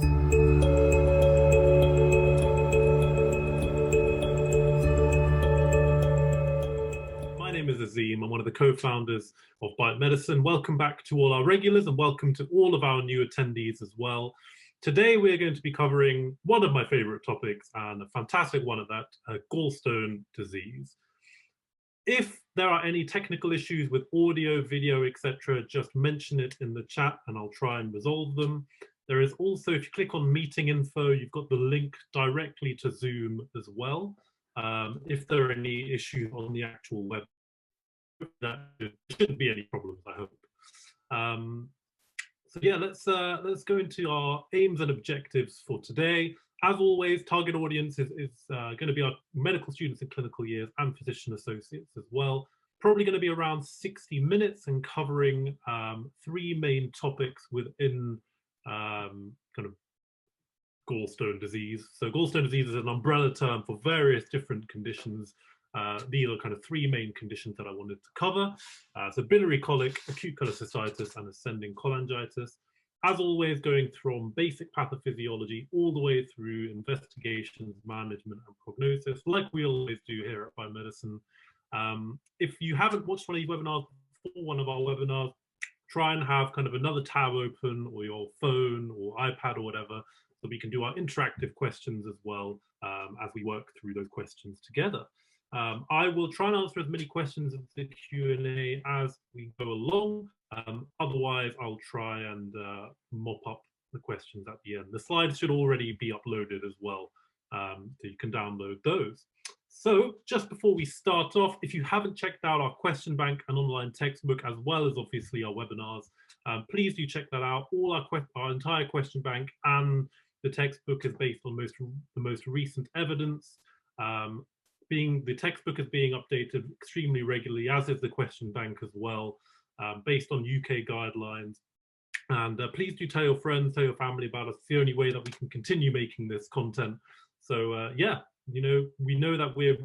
My name is Azim. I'm one of the co-founders of BiteMedicine. Welcome back to all our regulars and welcome to all of our new attendees as well. Today we're going to be covering one of my favorite topics, and a fantastic one at that, gallstone disease. If there are any technical issues with audio, video, etc., just mention it in the chat and I'll try and resolve them. There is also, if you click on meeting info, you've got the link directly to Zoom as well. If there are any issues on the actual web, there shouldn't be any problems, I hope. So yeah, let's go into our aims and objectives for today. As always, target audience is going to be our medical students in clinical years and physician associates as well. Probably going to be around 60 minutes and covering 3 main topics within kind of gallstone disease. So gallstone disease is an umbrella term for various different conditions. These are kind of 3 main conditions that I wanted to cover. So biliary colic, acute cholecystitis, and ascending cholangitis. As always, going from basic pathophysiology all the way through investigations, management, and prognosis, like we always do here at BiteMedicine. If you haven't watched one of these webinars before, one of our webinars, try and have kind of another tab open, or your phone or iPad or whatever, so we can do our interactive questions as well as we work through those questions together. I will try and answer as many questions in the Q&A as we go along. Otherwise, I'll try and mop up the questions at the end. The slides should already be uploaded as well, so you can download those. So just before we start off, if you haven't checked out our question bank and online textbook, as well as obviously our webinars, please do check that out. All our entire question bank and the textbook is based on the most recent evidence. The textbook is being updated extremely regularly, as is the question bank as well, based on UK guidelines. And please do tell your friends, tell your family about us. It's the only way that we can continue making this content. So yeah, you know, we know that we're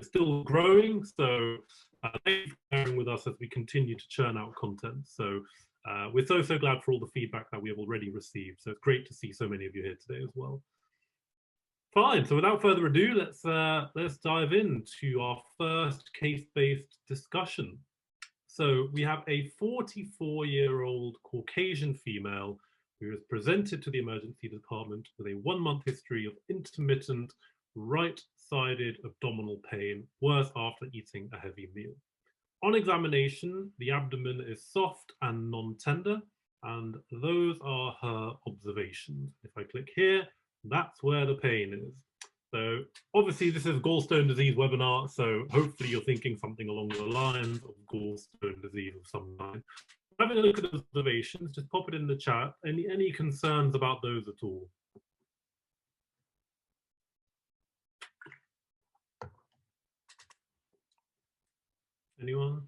still growing. So thank you for bearing with us as we continue to churn out content. So we're so glad for all the feedback that we have already received. So it's great to see so many of you here today as well. Fine, so without further ado, let's dive into our first case-based discussion. So we have a 44-year-old Caucasian female who is presented to the emergency department with a 1-month history of intermittent right-sided abdominal pain, worse after eating a heavy meal. On examination, the abdomen is soft and non-tender, and those are her observations. If I click here, that's where the pain is. So obviously this is a gallstone disease webinar, so hopefully you're thinking something along the lines of gallstone disease of some kind. Having a look at the observations, just pop it in the chat. Any concerns about those at all? Anyone?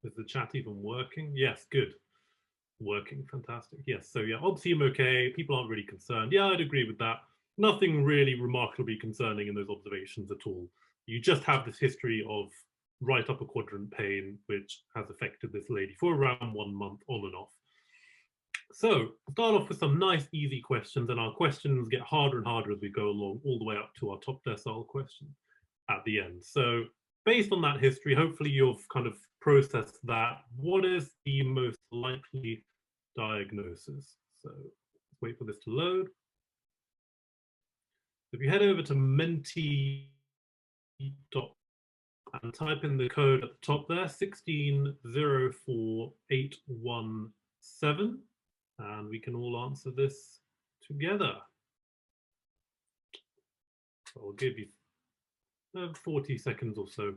Is the chat even working? Yes, good. Working, fantastic. Yes, so yeah, obs seem okay. People aren't really concerned. Yeah, I'd agree with that. Nothing really remarkably concerning in those observations at all. You just have this history of right upper quadrant pain, which has affected this lady for around 1 month on and off. So start off with some nice, easy questions, and our questions get harder and harder as we go along, all the way up to our top decile question at the end. So based on that history, hopefully you've kind of processed that. What is the most likely diagnosis? So let's wait for this to load. If you head over to menti.com and type in the code at the top there, 1604817, and we can all answer this together. So I'll give you 40 seconds or so.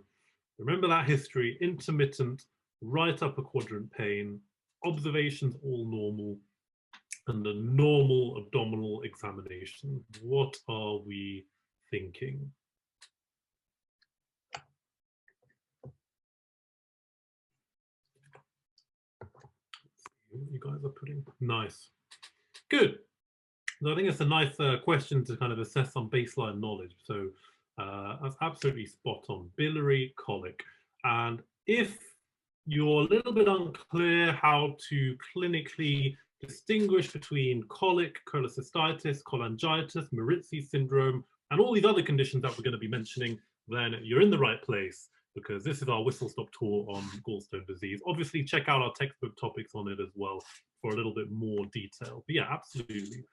Remember that history: intermittent right upper quadrant pain, observations all normal, and a normal abdominal examination. What are we thinking? You guys are putting nice. Good. So I think it's a nice question to kind of assess some baseline knowledge. So that's absolutely spot on. Biliary colic. And if you're a little bit unclear how to clinically distinguish between colic, cholecystitis, cholangitis, Maritzi syndrome, and all these other conditions that we're going to be mentioning, then you're in the right place, because this is our whistle-stop tour on gallstone disease. Obviously, check out our textbook topics on it as well for a little bit more detail. But yeah, absolutely.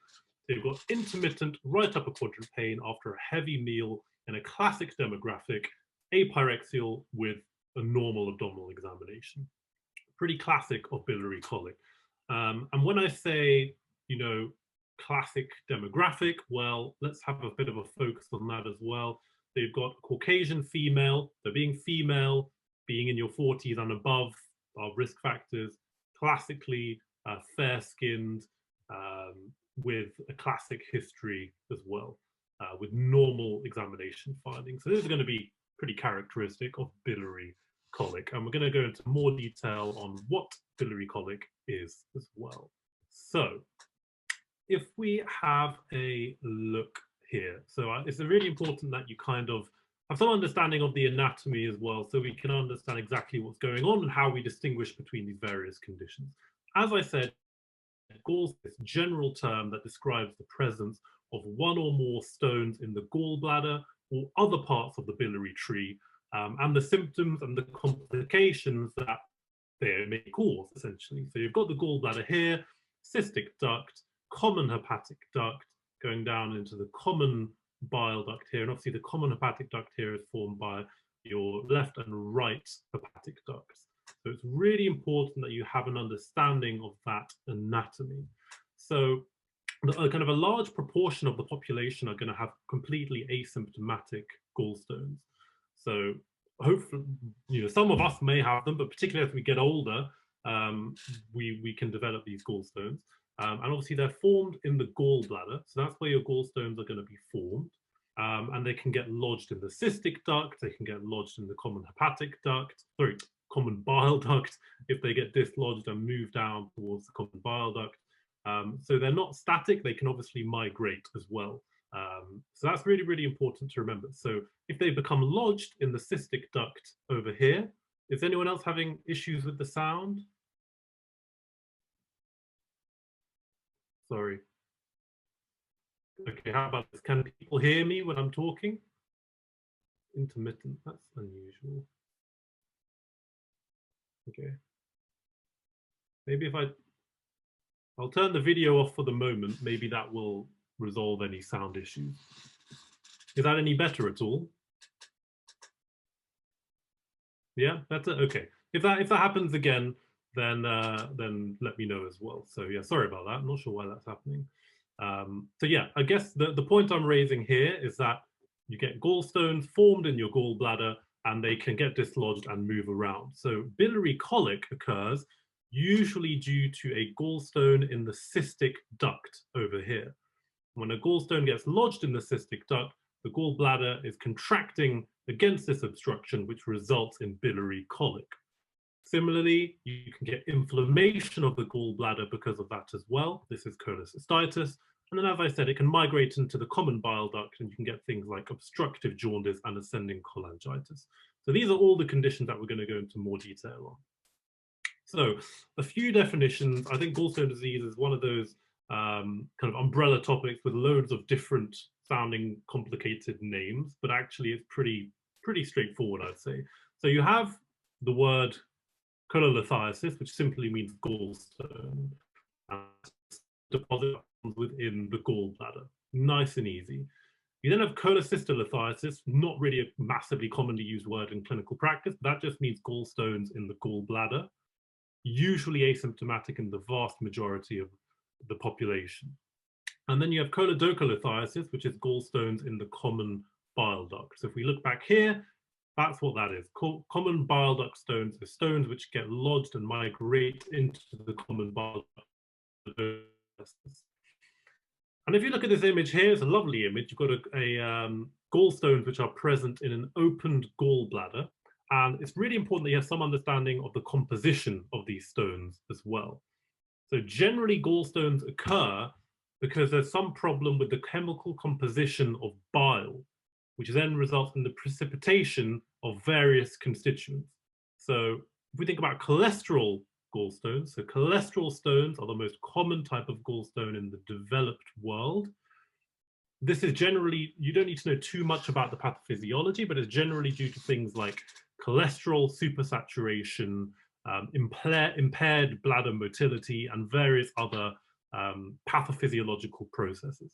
So you've got intermittent right upper quadrant pain after a heavy meal in a classic demographic, apyrexial with a normal abdominal examination. Pretty classic of biliary colic. And when I say, you know, classic demographic, well, let's have a bit of a focus on that as well. So you've got Caucasian female, so being female, being in your 40s and above are risk factors, classically fair-skinned, with a classic history as well, with normal examination findings. So this is going to be pretty characteristic of biliary colic, and we're going to go into more detail on what biliary colic is as well. So if we have a look here, so it's really important that you kind of have some understanding of the anatomy as well, so we can understand exactly what's going on and how we distinguish between these various conditions. As I said, gallstones is a general term that describes the presence of one or more stones in the gallbladder or other parts of the biliary tree, and the symptoms and the complications that they may cause, essentially. So you've got the gallbladder here, cystic duct, common hepatic duct, going down into the common bile duct here. And obviously the common hepatic duct here is formed by your left and right hepatic ducts. So it's really important that you have an understanding of that anatomy. So kind of a large proportion of the population are going to have completely asymptomatic gallstones. So hopefully, you know, some of us may have them, but particularly as we get older, we can develop these gallstones. And obviously they're formed in the gallbladder. So that's where your gallstones are going to be formed. And they can get lodged in the cystic duct. They can get lodged in the common hepatic duct, sorry, common bile duct, if they get dislodged and move down towards the common bile duct. So they're not static. They can obviously migrate as well. So that's really, really important to remember. So if they become lodged in the cystic duct over here, is anyone else having issues with the sound? Sorry. Okay, how about this? Can people hear me when I'm talking? Intermittent, that's unusual. Okay. Maybe if I'll turn the video off for the moment, maybe that will resolve any sound issues. Is that any better at all? Yeah, better? Okay. If that happens again, then let me know as well. So yeah, sorry about that. I'm not sure why that's happening. So yeah, I guess the point I'm raising here is that you get gallstones formed in your gallbladder and they can get dislodged and move around. So biliary colic occurs usually due to a gallstone in the cystic duct over here. When a gallstone gets lodged in the cystic duct, the gallbladder is contracting against this obstruction, which results in biliary colic. Similarly, you can get inflammation of the gallbladder because of that as well. This is cholecystitis. And then, as I said, it can migrate into the common bile duct, and you can get things like obstructive jaundice and ascending cholangitis. So these are all the conditions that we're going to go into more detail on. So a few definitions. I think gallstone disease is one of those kind of umbrella topics with loads of different sounding complicated names, but actually it's pretty straightforward, I'd say. So you have the word cholelithiasis, which simply means gallstone, deposit within the gallbladder. Nice and easy. You then have cholecystolithiasis, not really a massively commonly used word in clinical practice. That just means gallstones in the gallbladder, usually asymptomatic in the vast majority of the population. And then you have choledocholithiasis, which is gallstones in the common bile duct. So if we look back here, that's what that is. Common bile duct stones are stones which get lodged and migrate into the common bile duct. And if you look at this image here, it's a lovely image. You've got gallstones which are present in an opened gallbladder. And it's really important that you have some understanding of the composition of these stones as well. So generally gallstones occur because there's some problem with the chemical composition of bile, which then results in the precipitation of various constituents. So if we think about cholesterol gallstones. So cholesterol stones are the most common type of gallstone in the developed world. This is generally, you don't need to know too much about the pathophysiology, but it's generally due to things like cholesterol supersaturation, impaired bladder motility, and various other pathophysiological processes.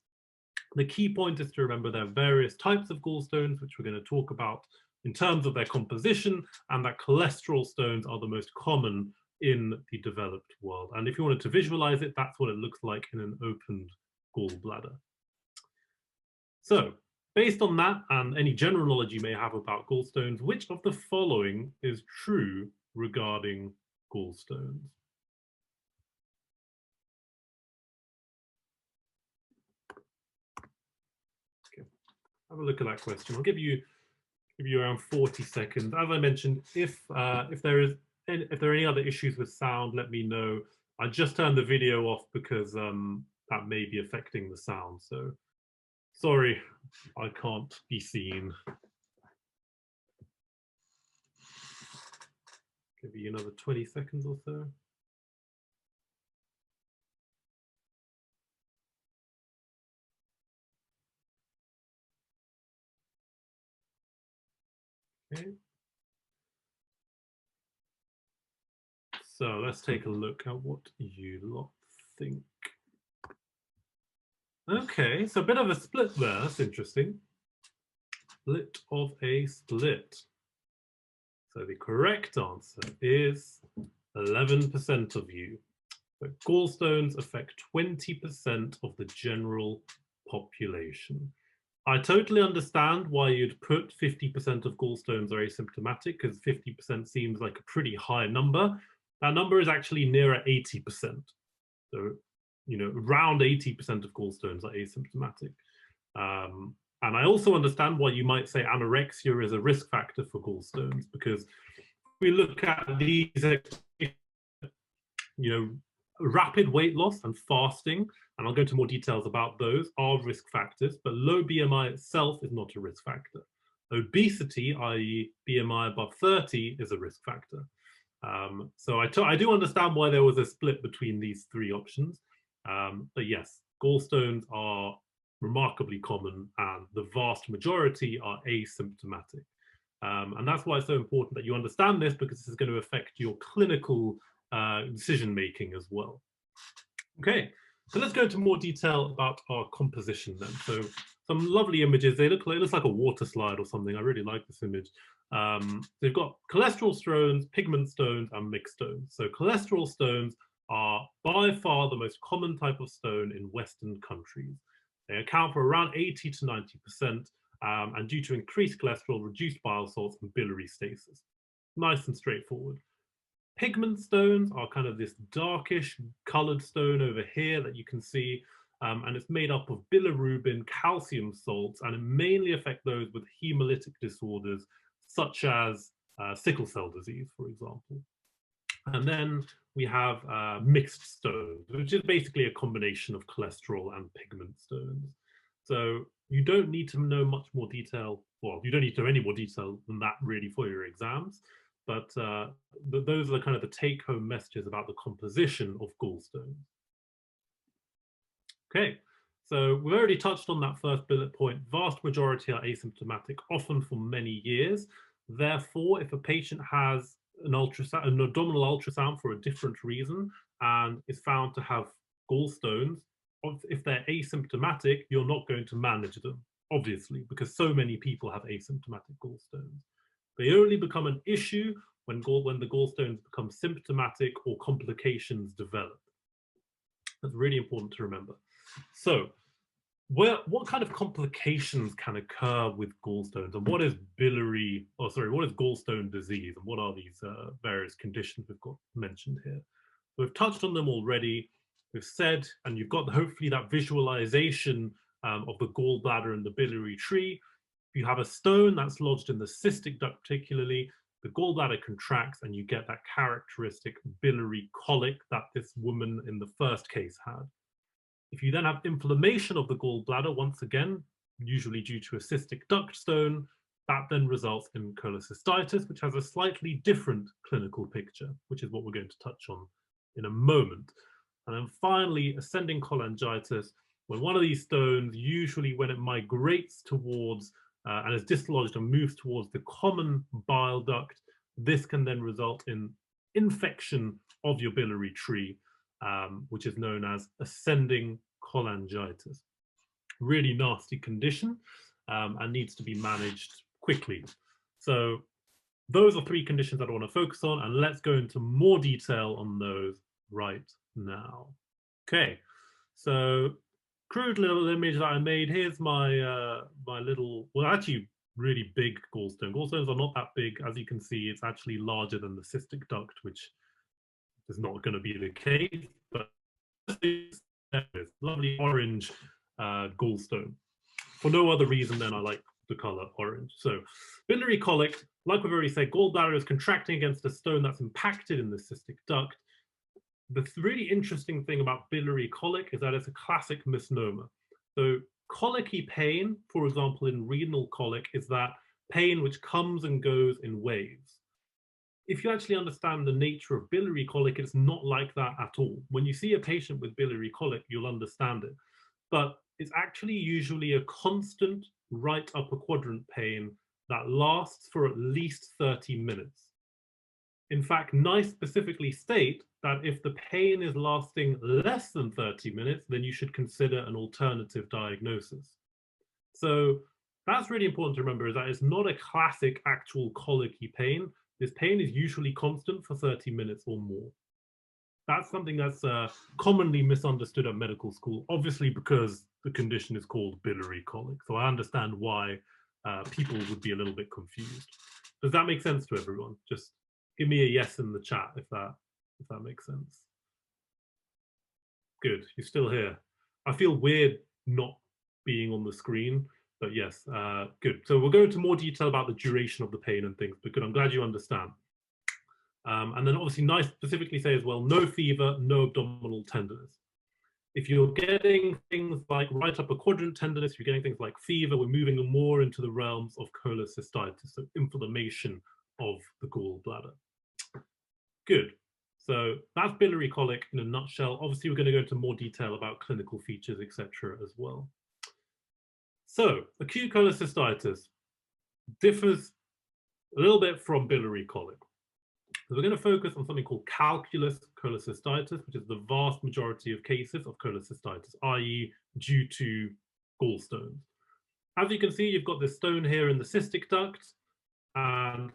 The key point is to remember there are various types of gallstones, which we're going to talk about in terms of their composition, and that cholesterol stones are the most common in the developed world. And if you wanted to visualize it, that's what it looks like in an opened gallbladder. So, based on that and any general knowledge you may have about gallstones, which of the following is true regarding gallstones? Okay, have a look at that question. I'll give you around 40 seconds. As I mentioned, if there are any other issues with sound, let me know. I just turned the video off because that may be affecting the sound. So sorry, I can't be seen. Give you another 20 seconds or so. Okay. So let's take a look at what you lot think. Okay, so a bit of a split there. That's interesting. Split of a split. So the correct answer is 11% of you. But gallstones affect 20% of the general population. I totally understand why you'd put 50% of gallstones are asymptomatic, because 50% seems like a pretty high number. That number is actually nearer 80%. So, around 80% of gallstones are asymptomatic. And I also understand why you might say anorexia is a risk factor for gallstones, because if we look at these, rapid weight loss and fasting, and I'll go into more details about those, are risk factors, but low BMI itself is not a risk factor. Obesity, i.e. BMI above 30, is a risk factor. So I do understand why there was a split between these three options. But yes, gallstones are remarkably common, and the vast majority are asymptomatic. And that's why it's so important that you understand this, because this is going to affect your clinical decision making as well. Okay, so let's go into more detail about our composition then. So some lovely images. It looks like a water slide or something. I really like this image. They've got cholesterol stones, pigment stones, and mixed stones. So cholesterol stones are by far the most common type of stone in Western countries. They account for around 80 to 90%, and due to increased cholesterol, reduced bile salts, and biliary stasis. Nice and straightforward. Pigment stones are kind of this darkish colored stone over here that you can see, and it's made up of bilirubin, calcium salts, and it mainly affects those with hemolytic disorders, such as sickle cell disease, for example. And then we have mixed stones, which is basically a combination of cholesterol and pigment stones. So you don't need to know much more detail. Well, you don't need to know any more detail than that really for your exams. But those are kind of the take-home messages about the composition of gallstones. Okay, so we've already touched on that first bullet point. Vast majority are asymptomatic, often for many years. Therefore, if a patient has an abdominal ultrasound for a different reason and is found to have gallstones, if they're asymptomatic, you're not going to manage them, obviously, because so many people have asymptomatic gallstones. They only become an issue when the gallstones become symptomatic or complications develop. That's really important to remember. So, what kind of complications can occur with gallstones, and what is gallstone disease, and what are these various conditions we've got mentioned here? We've touched on them already. We've said, and you've got hopefully that visualization of the gallbladder and the biliary tree. If you have a stone that's lodged in the cystic duct particularly, the gallbladder contracts and you get that characteristic biliary colic that this woman in the first case had. If you then have inflammation of the gallbladder, once again, usually due to a cystic duct stone, That then results in cholecystitis, which has a slightly different clinical picture, which is what we're going to touch on in a moment. And then finally, ascending cholangitis, when one of these stones, usually when it migrates towards and is dislodged and moves towards the common bile duct, this can then result in infection of your biliary tree, which is known as ascending cholangitis. Really nasty condition and needs to be managed quickly. So those are three conditions that I want to focus on, and let's go into more detail on those right now. Okay, so crude little image that I made. Here's my my little, well, actually really big gallstone. Gallstones are not that big. As you can see, it's actually larger than the cystic duct, which is not going to be the case, but this lovely orange gallstone. For no other reason than I like the color orange. So biliary colic, like we've already said, gallbladder is contracting against a stone that's impacted in the cystic duct. The really interesting thing about biliary colic is that it's a classic misnomer. So colicky pain, for example, in renal colic, is that pain which comes and goes in waves. If you actually understand the nature of biliary colic, it's not like that at all. When you see a patient with biliary colic, you'll understand it. But it's actually usually a constant right upper quadrant pain that lasts for at least 30 minutes. In fact, NICE specifically state that if the pain is lasting less than 30 minutes, then you should consider an alternative diagnosis. So that's really important to remember, is that it's not a classic actual colicky pain. This pain is usually constant for 30 minutes or more. That's something that's commonly misunderstood at medical school, obviously because the condition is called biliary colic. So I understand why people would be a little bit confused. Does that make sense to everyone? Just give me a yes in the chat if that makes sense. Good, you're still here. I feel weird not being on the screen, but yes, good. So we'll go into more detail about the duration of the pain and things, but good, I'm glad you understand. And then obviously NICE specifically say as well, no fever, no abdominal tenderness. If you're getting things like right upper quadrant tenderness, you're getting things like fever, we're moving more into the realms of cholecystitis, so inflammation of the gallbladder. Good. So that's biliary colic in a nutshell. Obviously, we're going to go into more detail about clinical features, etc. as well. So acute cholecystitis differs a little bit from biliary colic. So we're going to focus on something called calculous cholecystitis, which is the vast majority of cases of cholecystitis, i.e. due to gallstones. As you can see, you've got this stone here in the cystic duct and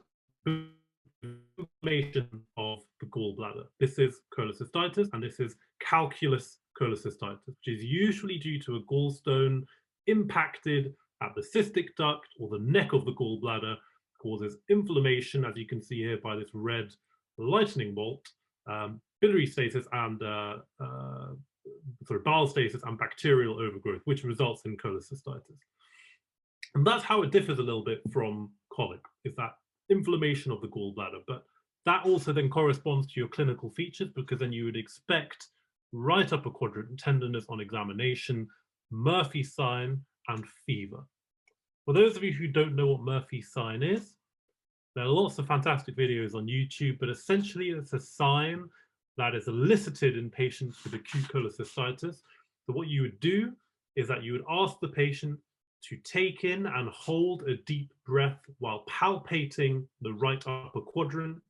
inflammation of the gallbladder. This is cholecystitis, and this is calculous cholecystitis, which is usually due to a gallstone impacted at the cystic duct or the neck of the gallbladder, causes inflammation, as you can see here by this red lightning bolt, biliary stasis and bile stasis and bacterial overgrowth, which results in cholecystitis. And that's how it differs a little bit from colic, is that inflammation of the gallbladder. But that also then corresponds to your clinical features, because then you would expect right upper quadrant tenderness on examination, Murphy's sign, and fever. For those of you who don't know what Murphy's sign is, there are lots of fantastic videos on YouTube, but essentially it's a sign that is elicited in patients with acute cholecystitis. So what you would do is that you would ask the patient to take in and hold a deep breath while palpating the right upper quadrant.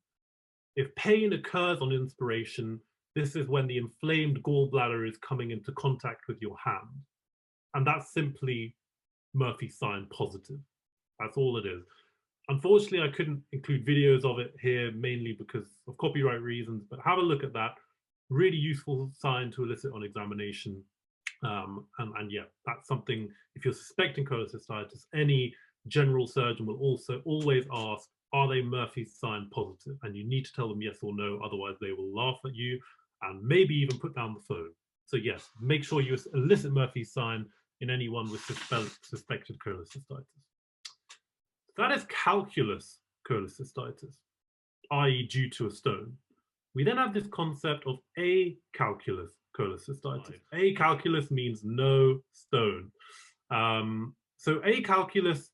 If pain occurs on inspiration, this is when the inflamed gallbladder is coming into contact with your hand. And that's simply Murphy's sign positive. That's all it is. Unfortunately, I couldn't include videos of it here, mainly because of copyright reasons, but have a look at that. Really useful sign to elicit on examination. And yeah, that's something, if you're suspecting cholecystitis, any general surgeon will also always ask, are they Murphy's sign positive? And you need to tell them yes or no, otherwise they will laugh at you and maybe even put down the phone. So yes, make sure you elicit Murphy's sign in anyone with suspected cholecystitis. That is calculus cholecystitis, i.e. due to a stone. We then have this concept of acalculous cholecystitis. Acalculous means no stone. So acalculous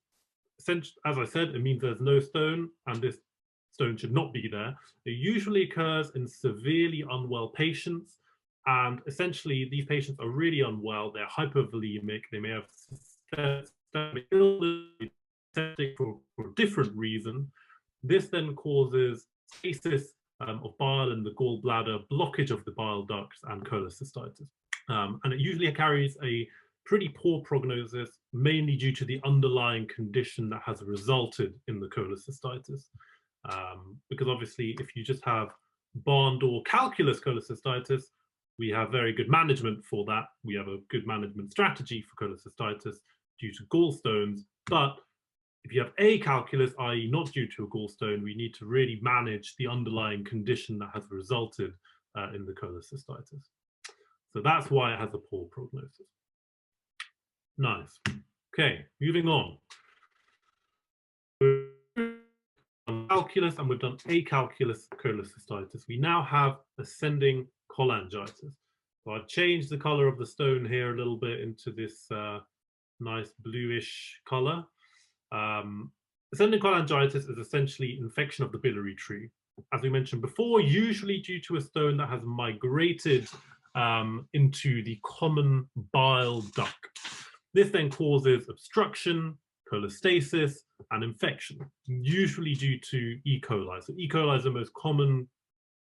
as I said, it means there's no stone, and this stone should not be there. It usually occurs in severely unwell patients, and essentially these patients are really unwell. They're hypovolemic. They may have systemic illness for a different reason. This then causes stasis of bile in the gallbladder, blockage of the bile ducts, and cholecystitis. And it usually carries a pretty poor prognosis, mainly due to the underlying condition that has resulted in the cholecystitis. Because obviously, if you just have barn door calculus cholecystitis, we have very good management for that. We have a good management strategy for cholecystitis due to gallstones. But if you have acalculus, i.e. not due to a gallstone, we need to really manage the underlying condition that has resulted in the cholecystitis. So that's why it has a poor prognosis. Nice. Okay, moving on. Calculus, and we've done acalculus cholecystitis. We now have ascending cholangitis. So I've changed the color of the stone here a little bit into this nice bluish color. Ascending cholangitis is essentially infection of the biliary tree. As we mentioned before, usually due to a stone that has migrated into the common bile duct. This then causes obstruction, cholestasis, and infection, usually due to E. coli. So E. coli is the most common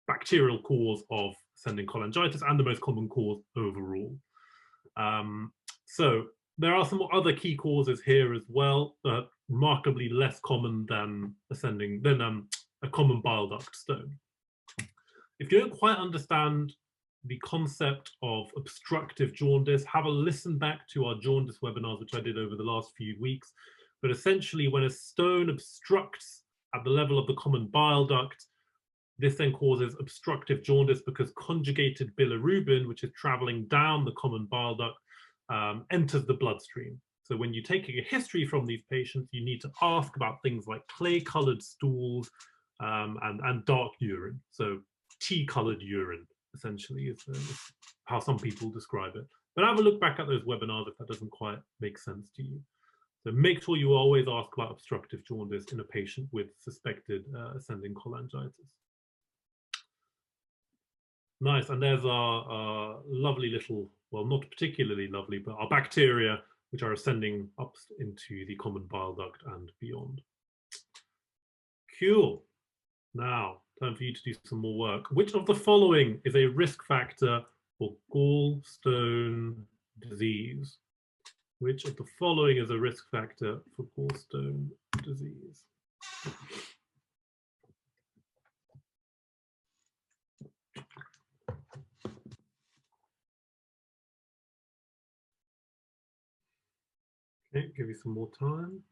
bacterial cause of ascending cholangitis and the most common cause overall. So there are some other key causes here as well, remarkably less common than a common bile duct stone. If you don't quite understand the concept of obstructive jaundice, have a listen back to our jaundice webinars, which I did over the last few weeks. But essentially, when a stone obstructs at the level of the common bile duct, this then causes obstructive jaundice because conjugated bilirubin, which is traveling down the common bile duct, enters the bloodstream. So when you're taking a history from these patients, you need to ask about things like clay-colored stools and dark urine. So tea-colored urine, essentially, is how some people describe it. But have a look back at those webinars if that doesn't quite make sense to you. So make sure you always ask about obstructive jaundice in a patient with suspected ascending cholangitis. Nice, and there's our lovely little, well, not particularly lovely, but our bacteria, which are ascending up into the common bile duct and beyond. Cool. Now, time for you to do some more work. Which of the following is a risk factor for gallstone disease? Which of the following is a risk factor for gallstone disease? Okay, give you some more time.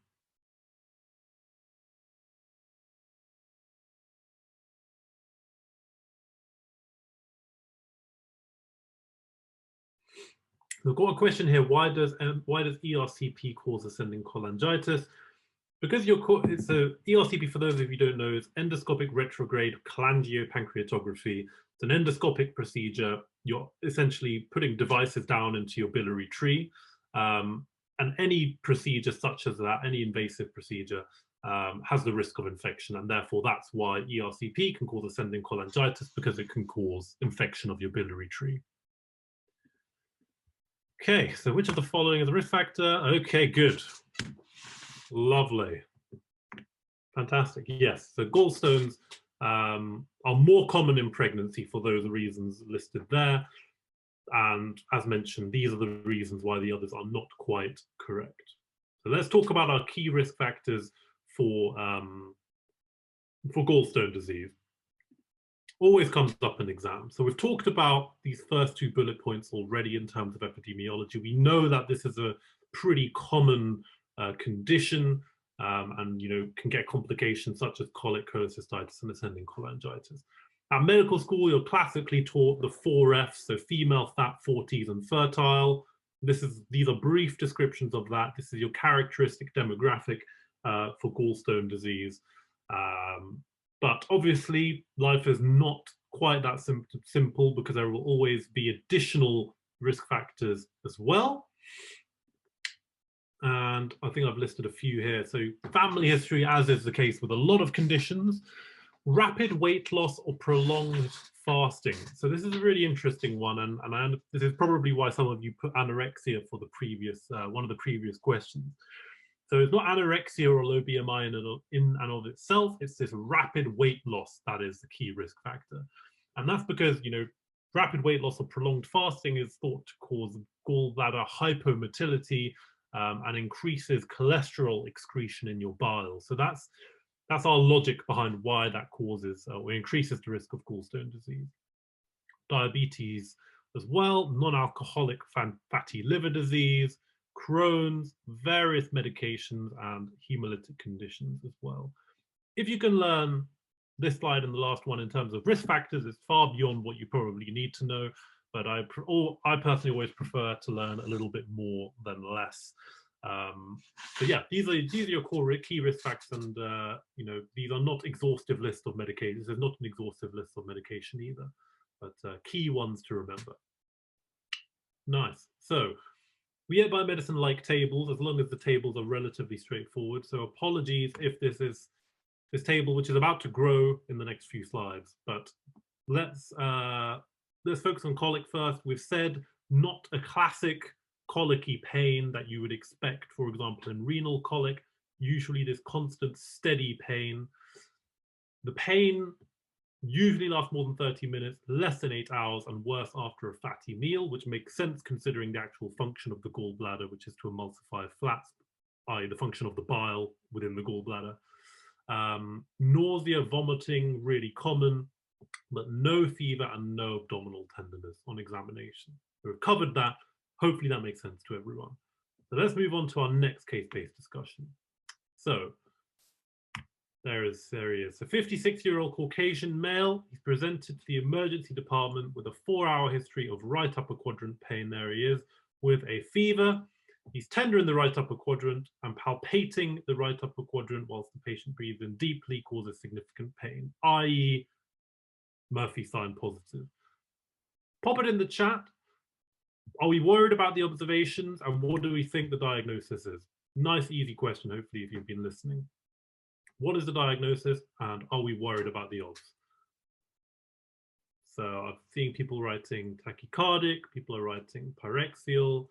We've got a question here. Why does ERCP cause ascending cholangitis? Because it's a ERCP, for those of you who don't know, is endoscopic retrograde cholangiopancreatography. It's an endoscopic procedure. You're essentially putting devices down into your biliary tree. And any procedure such as that, any invasive procedure, has the risk of infection. And therefore, that's why ERCP can cause ascending cholangitis, because it can cause infection of your biliary tree. Okay, so which of the following is a risk factor? Okay, good. Lovely. Fantastic. Yes, so gallstones are more common in pregnancy for those reasons listed there. And as mentioned, these are the reasons why the others are not quite correct. So let's talk about our key risk factors for gallstone disease. Always comes up in exams. So we've talked about these first two bullet points already in terms of epidemiology. We know that this is a pretty common condition and can get complications such as colic, cholecystitis, and ascending cholangitis. At medical school, you're classically taught the 4 Fs, so female, fat, 40s, and fertile. These are brief descriptions of that. This is your characteristic demographic for gallstone disease. But obviously, life is not quite that simple, because there will always be additional risk factors as well. And I think I've listed a few here. So family history, as is the case with a lot of conditions, rapid weight loss or prolonged fasting. So this is a really interesting one, and this is probably why some of you put anorexia for the previous one of the previous questions. So it's not anorexia or low BMI in and of itself, it's this rapid weight loss that is the key risk factor. And that's because, you know, rapid weight loss or prolonged fasting is thought to cause gallbladder hypomotility and increases cholesterol excretion in your bile. So that's our logic behind why that causes or increases the risk of gallstone disease. Diabetes as well, non-alcoholic fatty liver disease, Crohn's, various medications, and hemolytic conditions as well. If you can learn this slide and the last one in terms of risk factors, it's far beyond what you probably need to know, but I personally always prefer to learn a little bit more than less. But yeah, these are your core key risk factors, and you know, these are not exhaustive lists of medications. There's not an exhaustive list of medication either, but key ones to remember. Nice. So we at BiteMedicine like tables, as long as the tables are relatively straightforward. So apologies if this table, which is about to grow in the next few slides, but let's focus on colic first. We've said not a classic colicky pain that you would expect, for example, in renal colic, usually this constant steady pain. The pain usually lasts more than 30 minutes, less than 8 hours, and worse after a fatty meal, which makes sense considering the actual function of the gallbladder, which is to emulsify fats, i.e. the function of the bile within the gallbladder. Nausea, vomiting, really common, but no fever and no abdominal tenderness on examination. We've covered that. Hopefully that makes sense to everyone. So let's move on to our next case-based discussion. So there he is. A 56-year-old Caucasian male. He's presented to the emergency department with a 4-hour history of right upper quadrant pain. There he is with a fever. He's tender in the right upper quadrant and palpating the right upper quadrant whilst the patient breathes in deeply causes significant pain, i.e. Murphy sign positive. Pop it in the chat. Are we worried about the observations, and what do we think the diagnosis is? Nice, easy question, hopefully, if you've been listening. What is the diagnosis, and are we worried about the odds? So I'm seeing people writing tachycardic, people are writing pyrexial,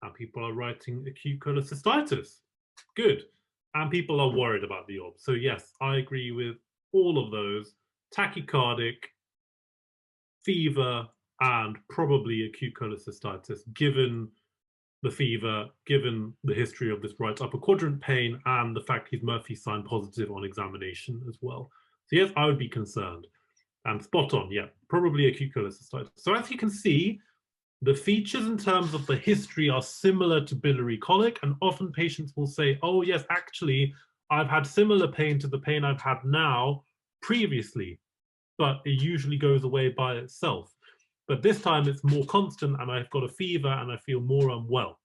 and people are writing acute cholecystitis. Good. And people are worried about the odds. So yes, I agree with all of those. Tachycardic, fever, and probably acute cholecystitis, given the fever, given the history of this right upper quadrant pain, and the fact he's Murphy sign positive on examination as well. So yes, I would be concerned. And spot on, yeah, probably acute cholecystitis. So as you can see, the features in terms of the history are similar to biliary colic, and often patients will say, oh yes, actually, I've had similar pain to the pain I've had now previously, but it usually goes away by itself. But this time it's more constant and I've got a fever and I feel more unwell.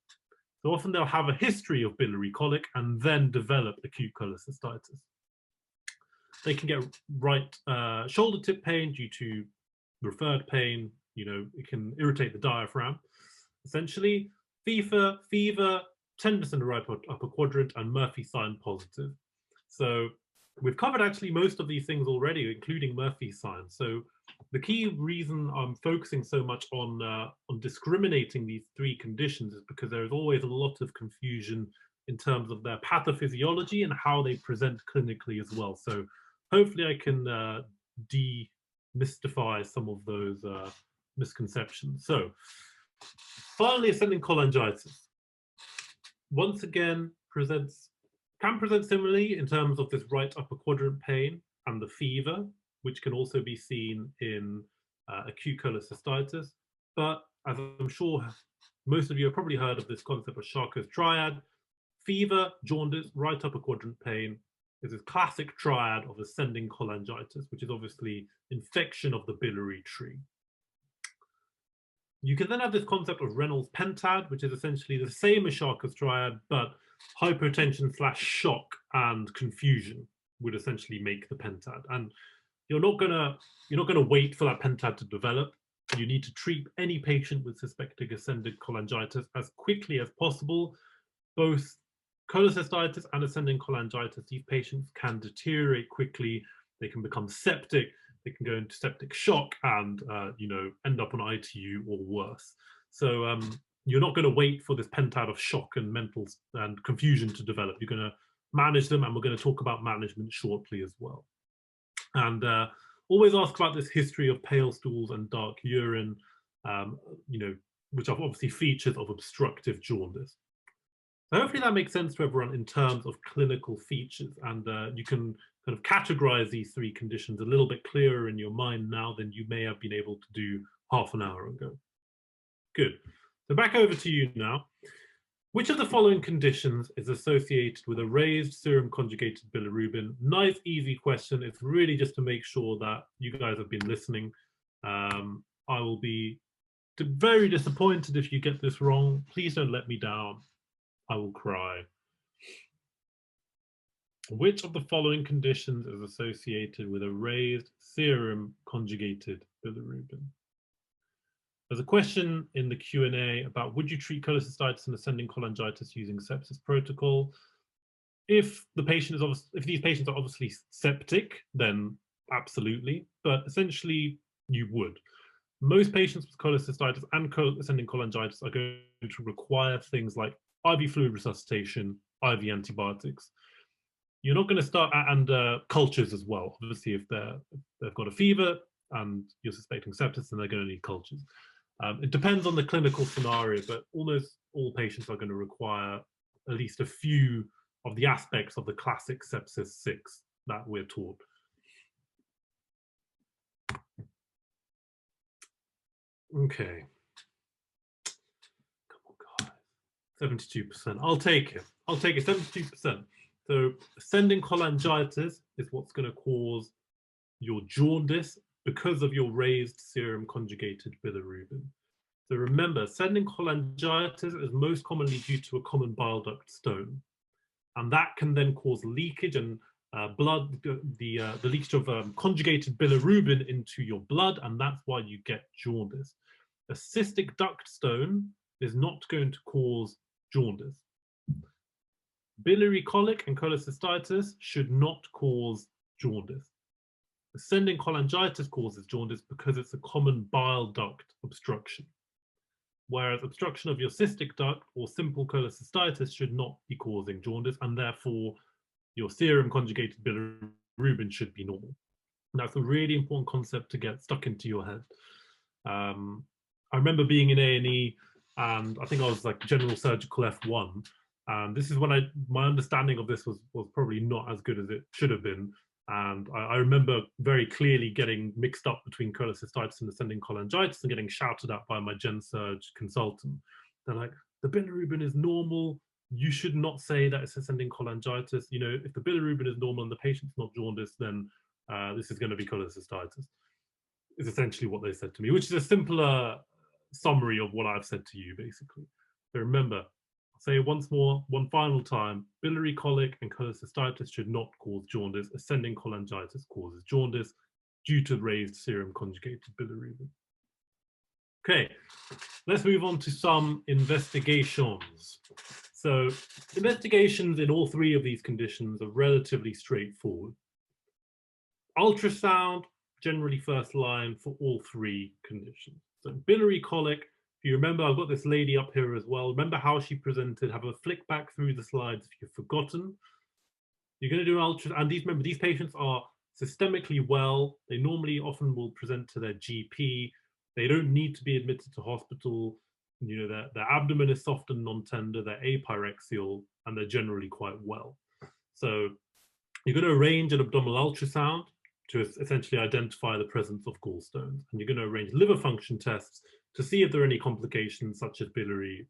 So often they'll have a history of biliary colic and then develop acute cholecystitis. They can get right shoulder tip pain due to referred pain. You know, it can irritate the diaphragm. Essentially, fever, tenderness in the right upper quadrant, and Murphy sign positive. So we've covered actually most of these things already, including Murphy sign. So the key reason I'm focusing so much on discriminating these three conditions is because there is always a lot of confusion in terms of their pathophysiology and how they present clinically as well. So hopefully I can demystify some of those misconceptions. So finally, ascending cholangitis. Once again, can present similarly in terms of this right upper quadrant pain and the fever, which can also be seen in acute cholecystitis. But as I'm sure most of you have probably heard of this concept of Charcot's triad, fever, jaundice, right upper quadrant pain is this classic triad of ascending cholangitis, which is obviously infection of the biliary tree. You can then have this concept of Reynolds pentad, which is essentially the same as Charcot's triad, but hypotension / shock and confusion would essentially make the pentad. And you're not gonna wait for that pentad to develop. You need to treat any patient with suspected ascending cholangitis as quickly as possible, both Cholecystitis and ascending cholangitis, these patients can deteriorate quickly. They can become septic. They can go into septic shock and, end up on ITU or worse. So you're not going to wait for this pent-out of shock and mental and confusion to develop. You're going to manage them, and we're going to talk about management shortly as well. And always ask about this history of pale stools and dark urine, which are obviously features of obstructive jaundice. So hopefully that makes sense to everyone in terms of clinical features, and you can kind of categorize these three conditions a little bit clearer in your mind now than you may have been able to do half an hour ago. Good. So back over to you now. Which of the following conditions is associated with a raised serum conjugated bilirubin? Nice, easy question. It's really just to make sure that you guys have been listening. I will be very disappointed if you get this wrong. Please don't let me down. I will cry. Which of the following conditions is associated with a raised serum conjugated bilirubin? There's a question in the Q&A about would you treat cholecystitis and ascending cholangitis using sepsis protocol? If these patients are obviously septic, then absolutely, but essentially you would. Most patients with cholecystitis and ascending cholangitis are going to require things like IV fluid resuscitation, IV antibiotics. You're not going to start and cultures as well. Obviously, if they've got a fever and you're suspecting sepsis, then they're going to need cultures. It depends on the clinical scenario, but almost all patients are going to require at least a few of the aspects of the classic sepsis 6 that we're taught. Okay. Come on, guys. 72%. I'll take it. I'll take it. 72%. So ascending cholangitis is what's going to cause your jaundice because of your raised serum conjugated bilirubin. So remember, ascending cholangitis is most commonly due to a common bile duct stone, and that can then cause leakage and the leakage of conjugated bilirubin into your blood, and that's why you get jaundice. A cystic duct stone is not going to cause jaundice. Biliary colic and cholecystitis should not cause jaundice. Ascending cholangitis causes jaundice because it's a common bile duct obstruction, whereas obstruction of your cystic duct or simple cholecystitis should not be causing jaundice, and therefore your serum conjugated bilirubin should be normal. And that's a really important concept to get stuck into your head. I remember being in A&E, and I think I was like general surgical F1. And this is when my understanding of this was probably not as good as it should have been. And I remember very clearly getting mixed up between cholecystitis and ascending cholangitis and getting shouted at by my gen surg consultant. They're like, the bilirubin is normal. You should not say that it's ascending cholangitis. You know, if the bilirubin is normal and the patient's not jaundiced, then this is going to be cholecystitis. Is essentially what they said to me, which is a simpler summary of what I've said to you, basically. So remember, I'll say it once more, one final time, biliary colic and cholecystitis should not cause jaundice. Ascending cholangitis causes jaundice due to raised serum conjugated bilirubin. Okay, let's move on to some investigations. So investigations in all three of these conditions are relatively straightforward. Ultrasound, generally first line for all three conditions. So biliary colic, if you remember, I've got this lady up here as well. Remember how she presented? Have a flick back through the slides if you've forgotten. You're going to do an ultrasound, and remember, these patients are systemically well. They normally often will present to their GP. They don't need to be admitted to hospital. You know, their abdomen is soft and non-tender, they're apyrexial, and they're generally quite well. So you're going to arrange an abdominal ultrasound to essentially identify the presence of gallstones. And you're going to arrange liver function tests to see if there are any complications such as biliary,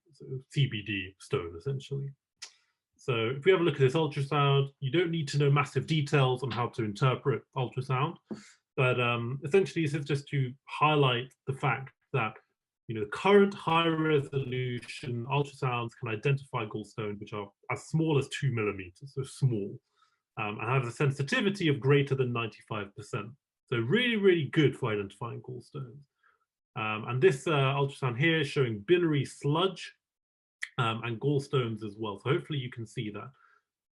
CBD stone, essentially. So if we have a look at this ultrasound, you don't need to know massive details on how to interpret ultrasound, but essentially this is just to highlight the fact that current high-resolution ultrasounds can identify gallstones which are as small as 2 millimeters, so small, and have a sensitivity of greater than 95%. So really, really good for identifying gallstones. And this ultrasound here is showing biliary sludge and gallstones as well. So hopefully you can see that.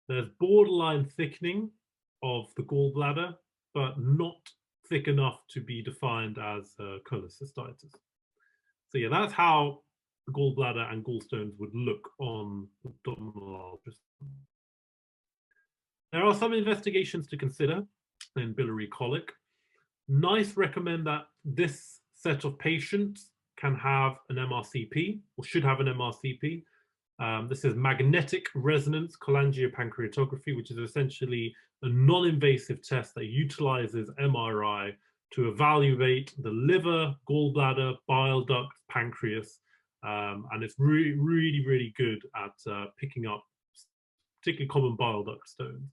There's borderline thickening of the gallbladder, but not thick enough to be defined as cholecystitis. So yeah, that's how the gallbladder and gallstones would look on abdominal ultrasound. There are some investigations to consider in biliary colic. NICE recommend that this set of patients can have an MRCP, or should have an MRCP. This is magnetic resonance cholangiopancreatography, which is essentially a non-invasive test that utilizes MRI to evaluate the liver, gallbladder, bile duct, pancreas, and it's really good at picking up particularly common bile duct stones.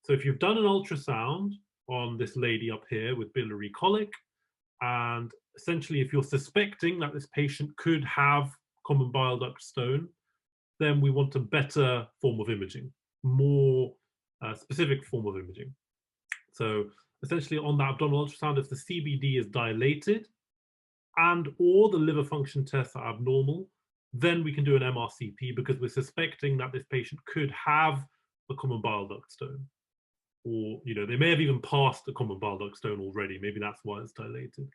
So if you've done an ultrasound on this lady up here with biliary colic, and essentially if you're suspecting that this patient could have common bile duct stone, then we want a better form of imaging, more specific form of imaging. So essentially on that abdominal ultrasound, if the CBD is dilated and or the liver function tests are abnormal, then we can do an MRCP because we're suspecting that this patient could have a common bile duct stone. Or, you know, they may have even passed a common bile duct stone already. Maybe that's why it's dilated.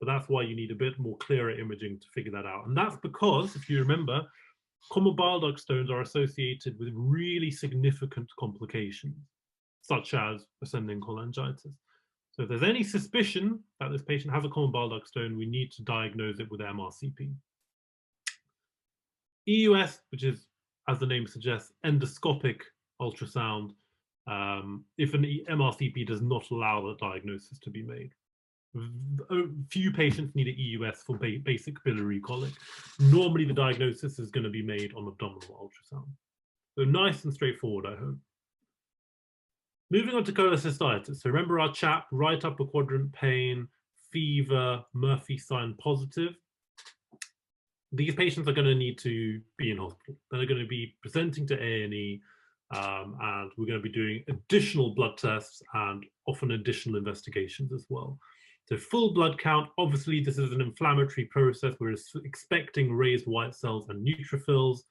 But that's why you need a bit more clearer imaging to figure that out. And that's because, if you remember, common bile duct stones are associated with really significant complications, such as ascending cholangitis. So if there's any suspicion that this patient has a common bile duct stone, we need to diagnose it with MRCP. EUS, which is, as the name suggests, endoscopic ultrasound, if an MRCP does not allow the diagnosis to be made. Few patients need an EUS for basic biliary colic. Normally the diagnosis is going to be made on abdominal ultrasound. So nice and straightforward, I hope. Moving on to cholecystitis. So remember our chap, right upper quadrant pain, fever, Murphy sign positive. These patients are going to need to be in hospital. They're going to be presenting to A&E, and we're going to be doing additional blood tests and often additional investigations as well. So full blood count, obviously this is an inflammatory process. We're expecting raised white cells and neutrophils.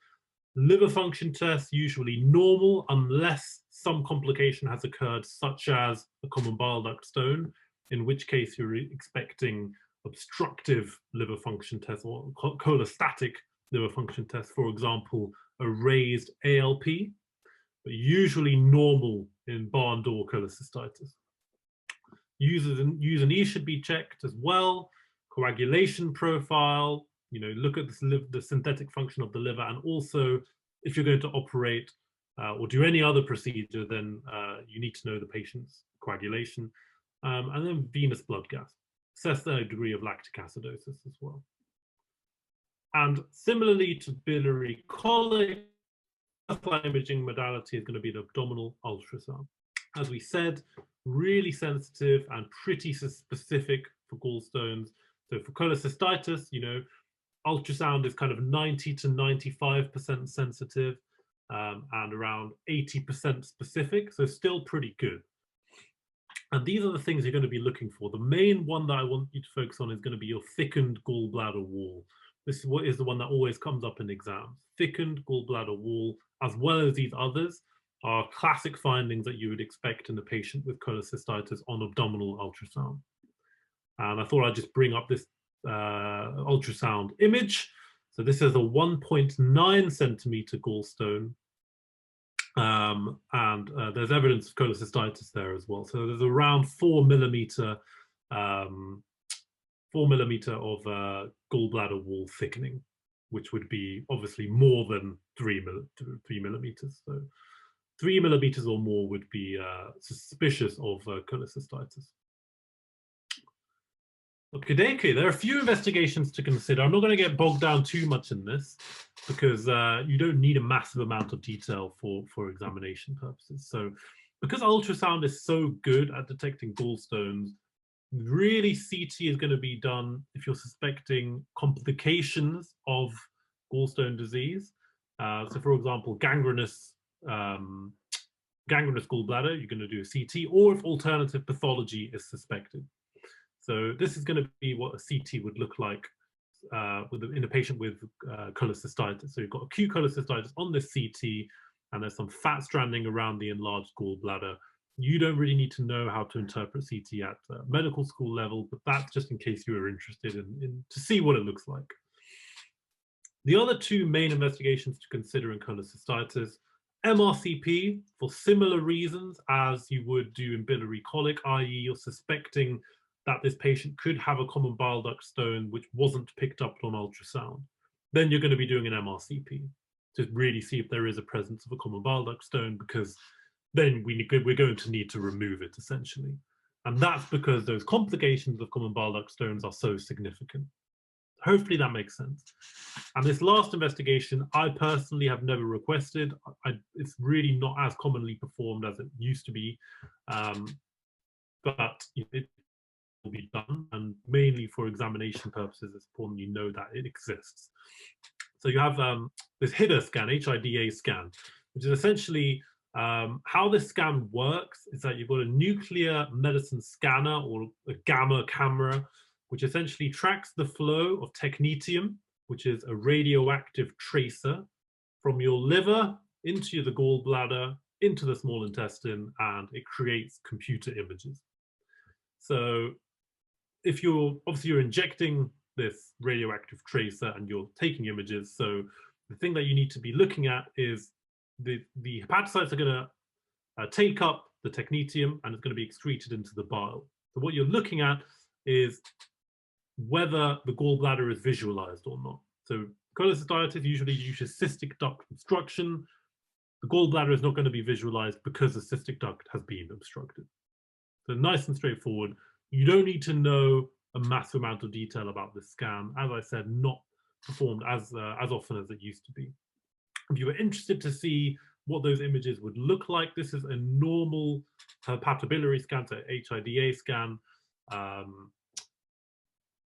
Liver function tests, usually normal, unless some complication has occurred, such as a common bile duct stone, in which case you're expecting obstructive liver function tests or cholestatic liver function tests, for example, a raised ALP, but usually normal in barn door cholecystitis. Use and E should be checked as well. Coagulation profile, you know, look at the synthetic function of the liver, and also if you're going to operate or do any other procedure, then you need to know the patient's coagulation, and then venous blood gas. Assess their degree of lactic acidosis as well. And similarly to biliary colic, the imaging modality is going to be the abdominal ultrasound. As we said, really sensitive and pretty specific for gallstones. So for cholecystitis, you know, ultrasound is kind of 90 to 95% sensitive, and around 80% specific, so still pretty good. And these are the things you're going to be looking for. The main one that I want you to focus on is going to be your thickened gallbladder wall. This is what is the one that always comes up in exams. Thickened gallbladder wall, as well as these others, are classic findings that you would expect in a patient with cholecystitis on abdominal ultrasound. And I thought I'd just bring up this ultrasound image. So this is a 1.9 centimeter gallstone. And there's evidence of cholecystitis there as well. So there's around 4 millimeter of gallbladder wall thickening, which would be obviously more than 3 millimeters. So 3 millimeters or more would be suspicious of cholecystitis. Okay, there are a few investigations to consider. I'm not going to get bogged down too much in this because you don't need a massive amount of detail for examination purposes. So because ultrasound is so good at detecting gallstones, really CT is going to be done if you're suspecting complications of gallstone disease. So for example, gangrenous gallbladder, you're going to do a CT, or if alternative pathology is suspected. So this is going to be what a CT would look like. in a patient with cholecystitis. So you've got acute cholecystitis on this CT, and there's some fat stranding around the enlarged gallbladder. You don't really need to know how to interpret CT at medical school level, but that's just in case you are interested in to see what it looks like. The other two main investigations to consider in cholecystitis: MRCP, for similar reasons as you would do in biliary colic, i.e. you're suspecting that this patient could have a common bile duct stone which wasn't picked up on ultrasound. Then you're going to be doing an MRCP to really see if there is a presence of a common bile duct stone, because then we're going to need to remove it, essentially. And that's because those complications of common bile duct stones are so significant. Hopefully that makes sense. And this last investigation, I personally have never requested. It's really not as commonly performed as it used to be, but it will be done, and mainly for examination purposes, it's important you know that it exists. So you have this HIDA scan, HIDA scan, which is essentially how this scan works is that you've got a nuclear medicine scanner or a gamma camera, which essentially tracks the flow of technetium, which is a radioactive tracer, from your liver into the gallbladder, into the small intestine, and it creates computer images. So if you're injecting this radioactive tracer and you're taking images, so the thing that you need to be looking at is the hepatocytes are going to take up the technetium and it's going to be excreted into the bile. So what you're looking at is whether the gallbladder is visualized or not. So cholecystitis usually uses cystic duct obstruction. The gallbladder is not going to be visualized because the cystic duct has been obstructed. So nice and straightforward. You don't need to know a massive amount of detail about this scan. As I said, not performed as often as it used to be. If you were interested to see what those images would look like, this is a normal hepatobiliary scan, so HIDA scan.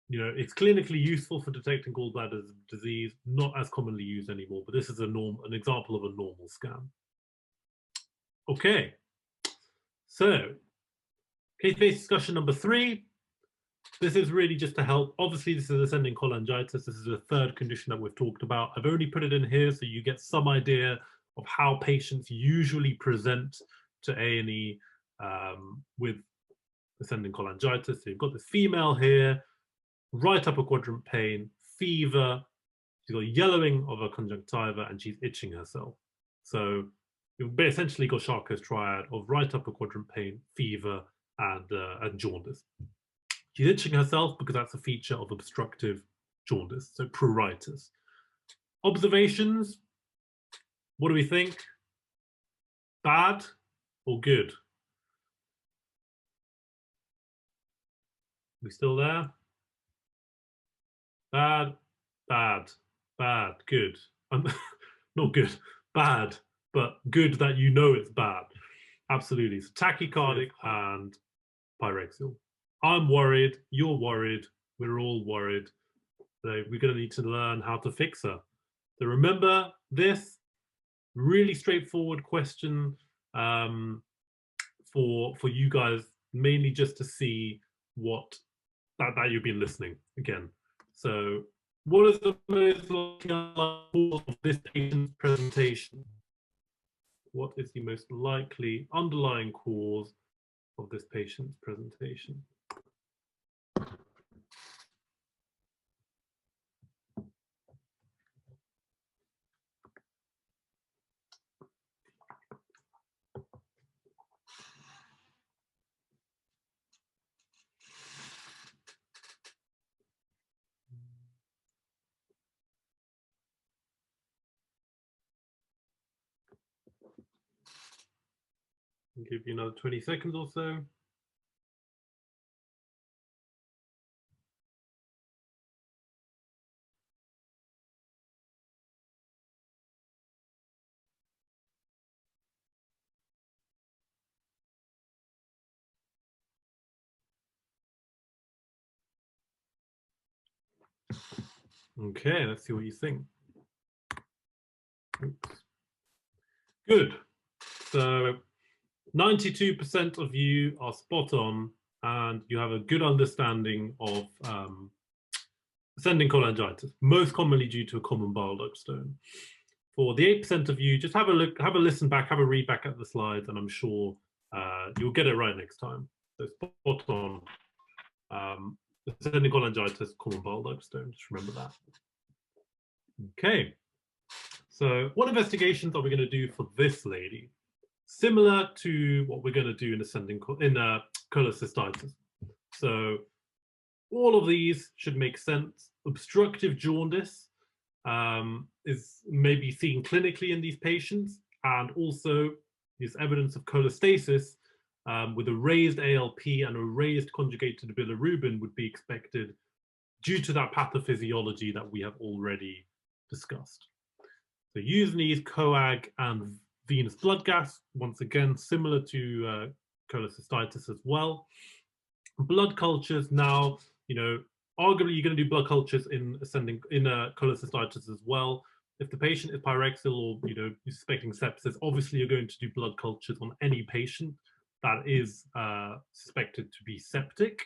It's clinically useful for detecting gallbladder disease, not as commonly used anymore, but this is an example of a normal scan. Okay, so case-based discussion number 3. This is really just to help. Obviously, this is ascending cholangitis. This is the third condition that we've talked about. I've only put it in here so you get some idea of how patients usually present to A&E with ascending cholangitis. So you've got this female here, right upper quadrant pain, fever, she's got yellowing of her conjunctiva, and she's itching herself. So you've essentially got Charcot's triad of right upper quadrant pain, fever, and jaundice. She's itching herself because that's a feature of obstructive jaundice, so pruritus. Observations, what do we think? Bad or good? We still there? Bad, bad, bad, good. Not good, bad, but good that you know it's bad. Absolutely. So tachycardic and pyrexial. I'm worried, you're worried, we're all worried. So we're going to need to learn how to fix her. So remember this really straightforward question for you guys, mainly just to see what that you've been listening again. So what is the most likely cause of this patient's presentation? What is the most likely underlying cause of this patient's presentation? I'll give you another 20 seconds or so. Okay, let's see what you think. Oops. Good. So 92% of you are spot on, and you have a good understanding of Ascending cholangitis, most commonly due to a common bile duct stone. For the 8% of you, just have a look, have a listen back, have a read back at the slides, and I'm sure you'll get it right next time. So spot on. Ascending cholangitis, common bile duct stone, just remember that. Okay, so what investigations are we going to do for this lady? Similar to what we're going to do in cholecystitis. So all of these should make sense. Obstructive jaundice is maybe seen clinically in these patients, and also is evidence of cholestasis with a raised ALP and a raised conjugated bilirubin would be expected due to that pathophysiology that we have already discussed. So using these coag and venous blood gas, once again, similar to cholecystitis as well. Blood cultures now, arguably you're going to do blood cultures in cholecystitis as well. If the patient is pyrexyl or you're suspecting sepsis, obviously you're going to do blood cultures on any patient that is suspected to be septic,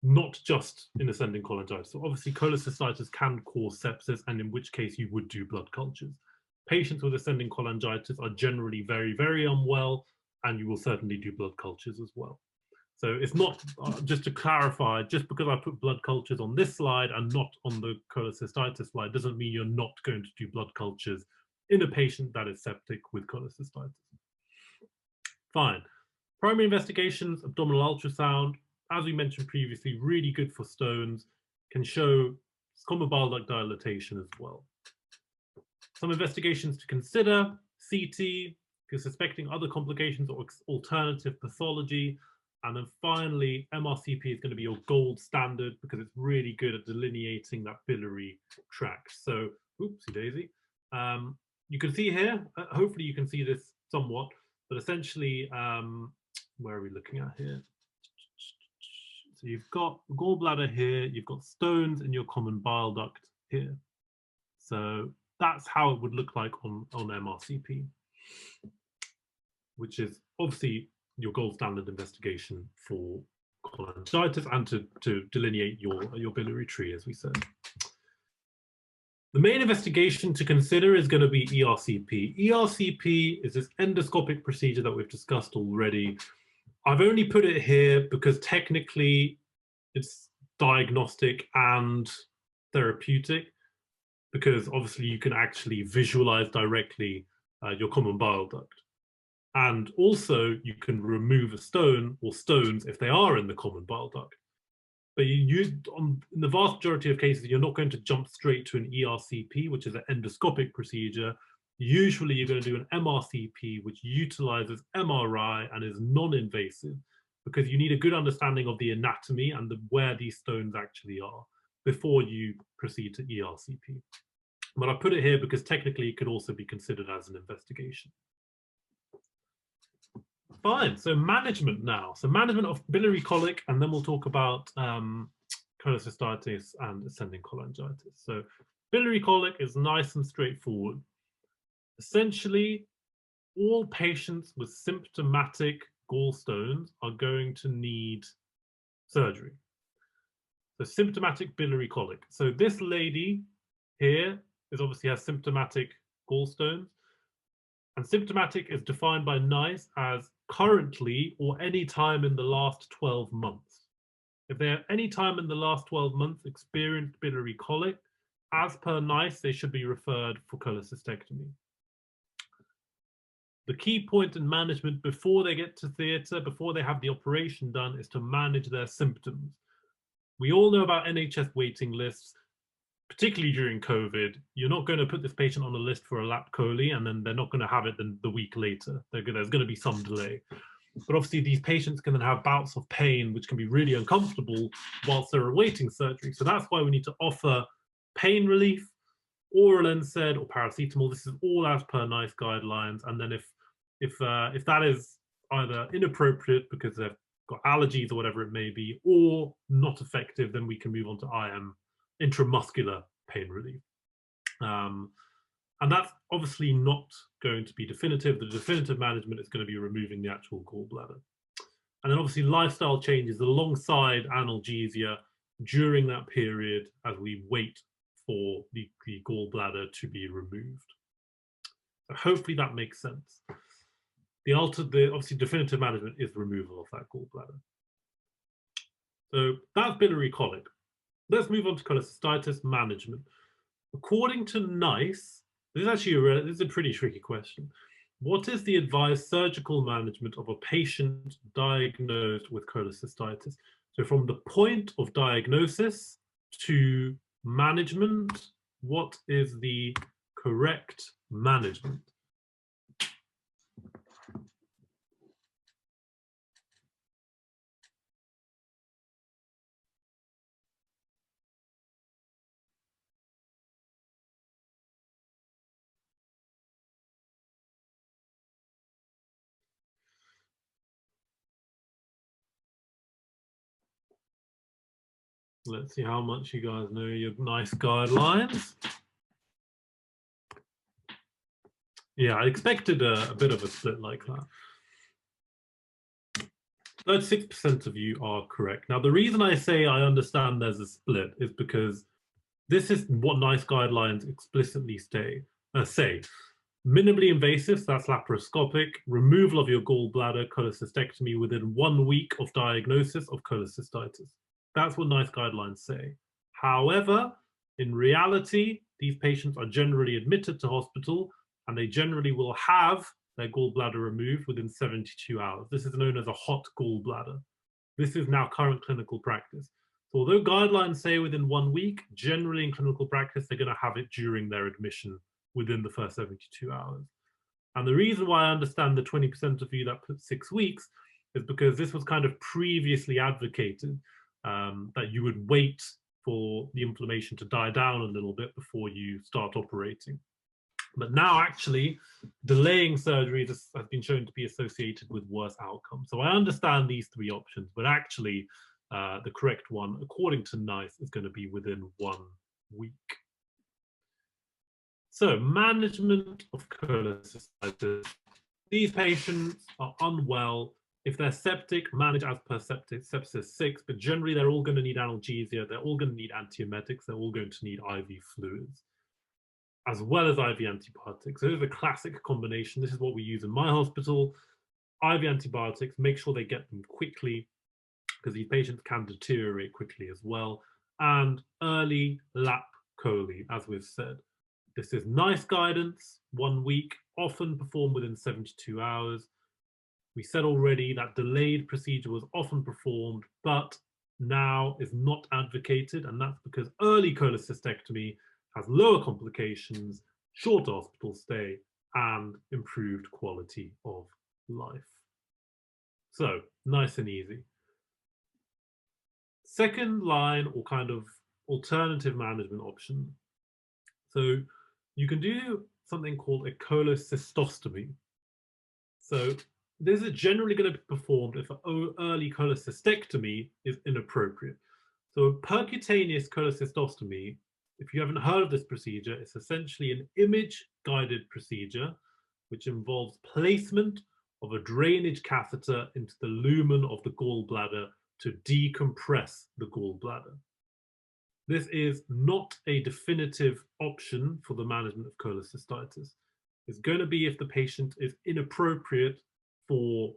not just in ascending cholangitis. So obviously cholecystitis can cause sepsis, and in which case you would do blood cultures. Patients with ascending cholangitis are generally very, very unwell, and you will certainly do blood cultures as well. So it's not, just to clarify, just because I put blood cultures on this slide and not on the cholecystitis slide doesn't mean you're not going to do blood cultures in a patient that is septic with cholecystitis. Fine. Primary investigations, abdominal ultrasound, as we mentioned previously, really good for stones, can show common bile duct dilatation as well. Some investigations to consider: CT, if you're suspecting other complications or alternative pathology. And then finally, MRCP is going to be your gold standard because it's really good at delineating that biliary tract. So, oopsie daisy. You can see here, hopefully you can see this somewhat, but essentially, where are we looking at here? So you've got gallbladder here, you've got stones in your common bile duct here. So that's how it would look like on MRCP, which is obviously your gold standard investigation for cholangitis and to delineate your biliary tree, as we said. The main investigation to consider is going to be ERCP. ERCP is this endoscopic procedure that we've discussed already. I've only put it here because technically it's diagnostic and therapeutic, because obviously you can actually visualize directly your common bile duct. And also you can remove a stone or stones if they are in the common bile duct. But in the vast majority of cases, you're not going to jump straight to an ERCP, which is an endoscopic procedure. Usually you're going to do an MRCP, which utilizes MRI and is non-invasive, because you need a good understanding of the anatomy and where these stones actually are before you proceed to ERCP. But I put it here because technically it could also be considered as an investigation. Fine, so management now. So management of biliary colic, and then we'll talk about cholecystitis and ascending cholangitis. So biliary colic is nice and straightforward. Essentially, all patients with symptomatic gallstones are going to need surgery. So symptomatic biliary colic. So this lady here obviously has symptomatic gallstones. And symptomatic is defined by NICE as currently or any time in the last 12 months. If they have any time in the last 12 months experienced biliary colic, as per NICE, they should be referred for cholecystectomy. The key point in management before they get to theatre, before they have the operation done, is to manage their symptoms. We all know about NHS waiting lists. Particularly during COVID, you're not going to put this patient on a list for a lap chole and then they're not going to have it the week later. There's going to be some delay. But obviously these patients can then have bouts of pain, which can be really uncomfortable whilst they're awaiting surgery. So that's why we need to offer pain relief, oral NSAID or paracetamol. This is all as per NICE guidelines. And then if that is either inappropriate because they've got allergies or whatever it may be, or not effective, then we can move on to IM, intramuscular pain relief. And that's obviously not going to be definitive. The definitive management is going to be removing the actual gallbladder. And then obviously lifestyle changes alongside analgesia during that period as we wait for the gallbladder to be removed. So hopefully that makes sense. The obviously definitive management is removal of that gallbladder. So that's biliary colic. Let's move on to cholecystitis management. According to NICE, this is actually this is a pretty tricky question. What is the advised surgical management of a patient diagnosed with cholecystitis? So from the point of diagnosis to management, what is the correct management? Let's see how much you guys know your NICE guidelines. Yeah, I expected a bit of a split like that. 36% of you are correct. Now, the reason I say I understand there's a split is because this is what NICE guidelines explicitly say. Minimally invasive, so that's laparoscopic, removal of your gallbladder, cholecystectomy within 1 week of diagnosis of cholecystitis. That's what NICE guidelines say. However, in reality, these patients are generally admitted to hospital and they generally will have their gallbladder removed within 72 hours. This is known as a hot gallbladder. This is now current clinical practice. So although guidelines say within 1 week, generally in clinical practice, they're going to have it during their admission within the first 72 hours. And the reason why I understand the 20% of you that put 6 weeks is because this was kind of previously advocated, that you would wait for the inflammation to die down a little bit before you start operating. But now actually delaying surgery has been shown to be associated with worse outcomes. So I understand these 3 options, but actually the correct one, according to NICE, is going to be within 1 week. So management of cholecystitis. These patients are unwell. If they're septic, manage as per sepsis 6, but generally they're all going to need analgesia, they're all going to need antiemetics, they're all going to need IV fluids, as well as IV antibiotics. So this is a classic combination. This is what we use in my hospital. IV antibiotics, make sure they get them quickly, because these patients can deteriorate quickly as well. And early lap chole, as we've said. This is NICE guidance, 1 week, often performed within 72 hours. We said already that delayed procedure was often performed, but now is not advocated, and that's because early cholecystectomy has lower complications, shorter hospital stay, and improved quality of life. So, nice and easy. Second line, or kind of alternative management option. So you can do something called a cholecystostomy. So this is generally going to be performed if an early cholecystectomy is inappropriate. So a percutaneous cholecystostomy, if you haven't heard of this procedure, it's essentially an image-guided procedure which involves placement of a drainage catheter into the lumen of the gallbladder to decompress the gallbladder. This is not a definitive option for the management of cholecystitis. It's going to be if the patient is inappropriate for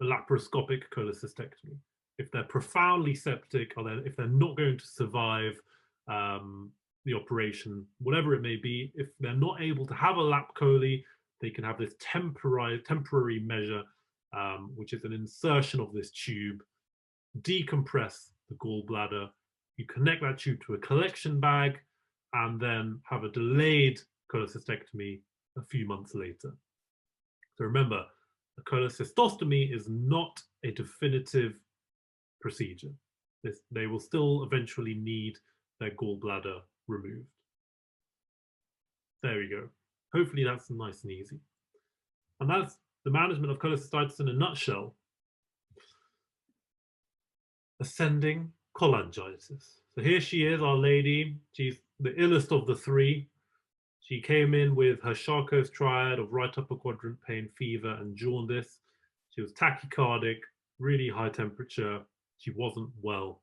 a laparoscopic cholecystectomy. If they're profoundly septic, or if they're not going to survive the operation, whatever it may be, if they're not able to have a lap chole, they can have this temporary measure, which is an insertion of this tube, decompress the gallbladder, you connect that tube to a collection bag, and then have a delayed cholecystectomy a few months later. So remember, a cholecystostomy is not a definitive procedure. They will still eventually need their gallbladder removed. There we go. Hopefully that's nice and easy. And that's the management of cholecystitis in a nutshell. Ascending cholangitis. So here she is, our lady. She's the illest of the 3. She came in with her Charcot's triad of right upper quadrant pain, fever, and jaundice. She was tachycardic, really high temperature. She wasn't well.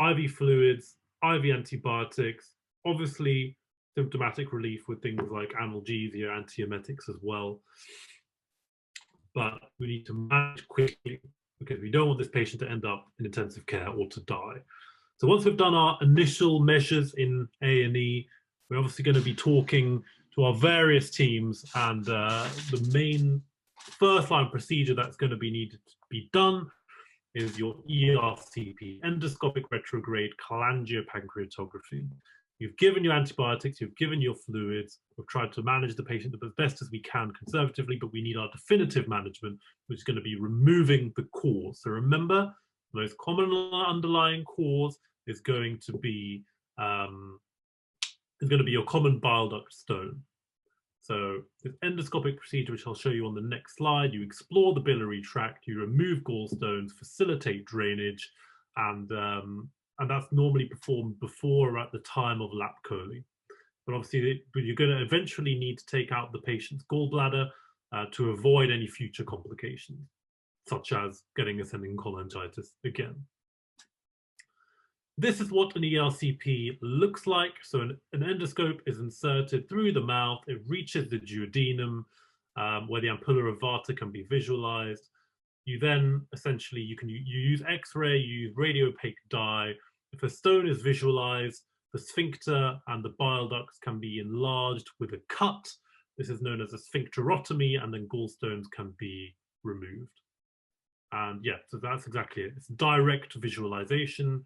IV fluids, IV antibiotics, obviously symptomatic relief with things like analgesia, antiemetics as well. But we need to manage quickly because we don't want this patient to end up in intensive care or to die. So once we've done our initial measures in A&E, we're obviously going to be talking to our various teams, and the main first line procedure that's going to be needed to be done is your ERCP, endoscopic retrograde cholangiopancreatography. You've given your antibiotics, you've given your fluids, we've tried to manage the patient as best as we can conservatively, but we need our definitive management, which is going to be removing the cause. So remember, the most common underlying cause is going to be your common bile duct stone. So this endoscopic procedure, which I'll show you on the next slide, you explore the biliary tract, you remove gallstones, facilitate drainage, and that's normally performed before or at the time of lap chole. But obviously, you're going to eventually need to take out the patient's gallbladder to avoid any future complications, such as getting ascending cholangitis again. This is what an ERCP looks like. So an endoscope is inserted through the mouth. It reaches the duodenum, where the ampulla of Vata can be visualized. You then essentially, you use X-ray, you use radio-opaque dye. If a stone is visualized, the sphincter and the bile ducts can be enlarged with a cut. This is known as a sphincterotomy, and then gallstones can be removed. And yeah, so that's exactly it. It's direct visualization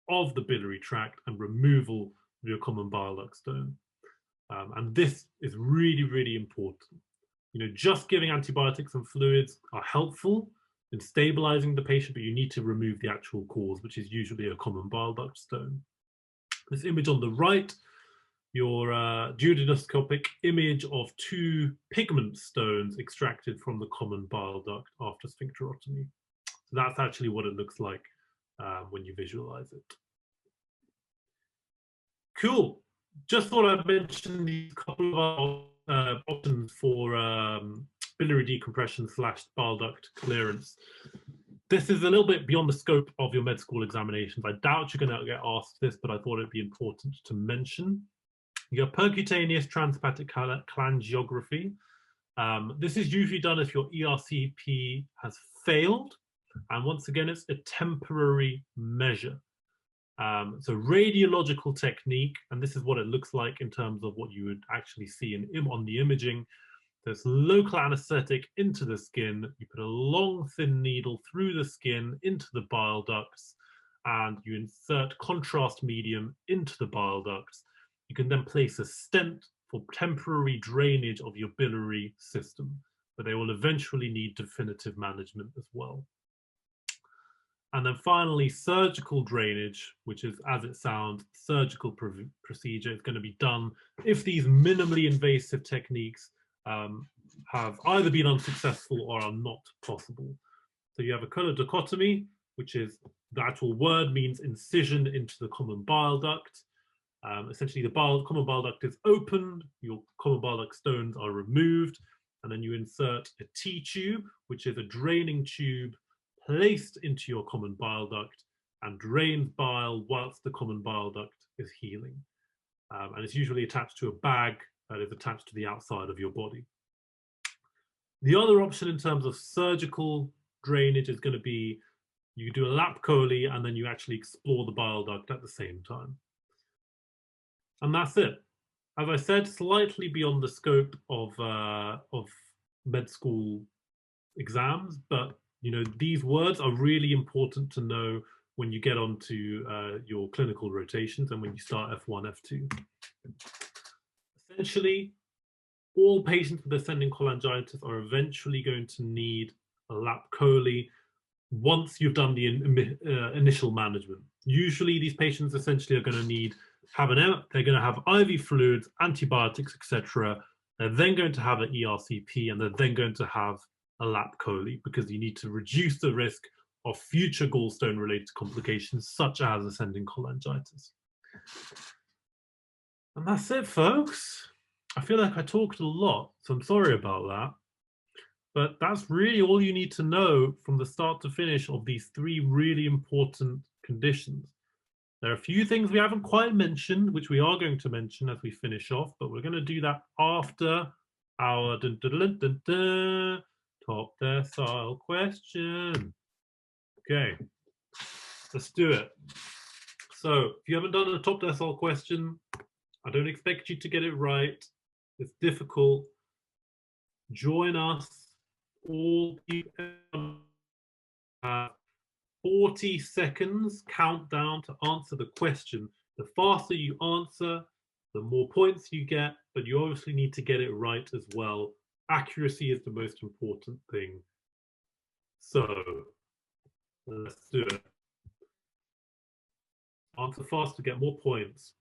of the biliary tract and removal of your common bile duct stone. And this is really, really important. Just giving antibiotics and fluids are helpful in stabilizing the patient, but you need to remove the actual cause, which is usually a common bile duct stone. This image on the right, your duodenoscopic image of 2 pigment stones extracted from the common bile duct after sphincterotomy. So that's actually what it looks like when you visualize it. Cool. Just thought I'd mention these couple of options for biliary decompression / bile duct clearance. This is a little bit beyond the scope of your med school examinations. I doubt you're going to get asked this, but I thought it'd be important to mention. You have percutaneous transhepatic cholangiography. This is usually done if your ERCP has failed. And once again, it's a temporary measure. So radiological technique, and this is what it looks like in terms of what you would actually see on the imaging. There's local anesthetic into the skin. You put a long, thin needle through the skin into the bile ducts, and you insert contrast medium into the bile ducts. You can then place a stent for temporary drainage of your biliary system, but they will eventually need definitive management as well. And then finally, surgical drainage, which is, as it sounds, surgical procedure is going to be done if these minimally invasive techniques have either been unsuccessful or are not possible. So you have a colodichotomy, which is, the actual word means incision into the common bile duct. Essentially, the common bile duct is opened, your common bile duct stones are removed, and then you insert a T-tube, which is a draining tube placed into your common bile duct and drains bile whilst the common bile duct is healing. And it's usually attached to a bag that is attached to the outside of your body. The other option in terms of surgical drainage is going to be you do a lap chole and then you actually explore the bile duct at the same time. And that's it. As I said, slightly beyond the scope of med school exams, but these words are really important to know when you get onto your clinical rotations and when you start F1, F2. Essentially, all patients with ascending cholangitis are eventually going to need a lap chole once you've done the initial management. Usually, these patients essentially are going to they're going to have IV fluids, antibiotics, etc. They're then going to have an ERCP, and they're then going to have a lap chole because you need to reduce the risk of future gallstone related complications such as ascending cholangitis. And that's it, folks. I feel like I talked a lot, so I'm sorry about that. But that's really all you need to know from the start to finish of these 3 really important conditions. There are a few things we haven't quite mentioned, which we are going to mention as we finish off, but we're going to do that after our top decile question. Okay, let's do it. So if you haven't done a top decile question, I don't expect you to get it right. It's difficult. Join us. All people have 40 seconds countdown to answer the question. The faster you answer, the more points you get, but you obviously need to get it right as well. Accuracy is the most important thing. So let's do it. Answer fast to get more points.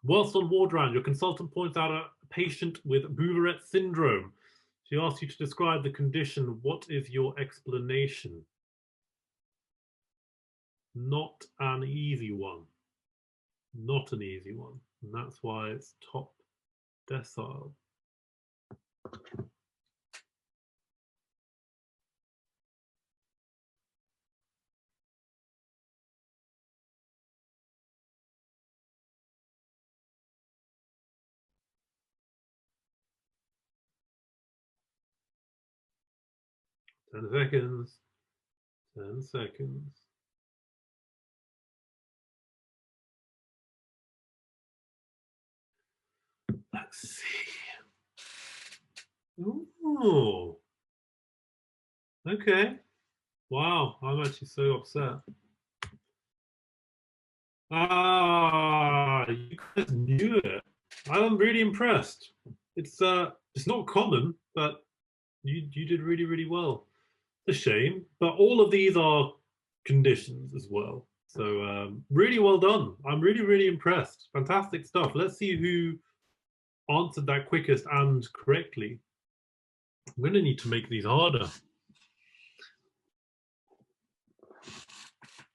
Whilst on ward round, your consultant points out a patient with Bouveret syndrome. She asks you to describe the condition. What is your explanation? Not an easy one. Not an easy one. And that's why it's top decile. Ten seconds. 10 seconds. Let's see. Ooh. Okay. Wow, I'm actually so upset. Ah, you guys knew it. I'm really impressed. It's not common, but you did really, really well. It's a shame, but all of these are conditions as well. So really well done. I'm really, really impressed. Fantastic stuff. Let's see who answered that quickest and correctly. I'm going to need to make these harder.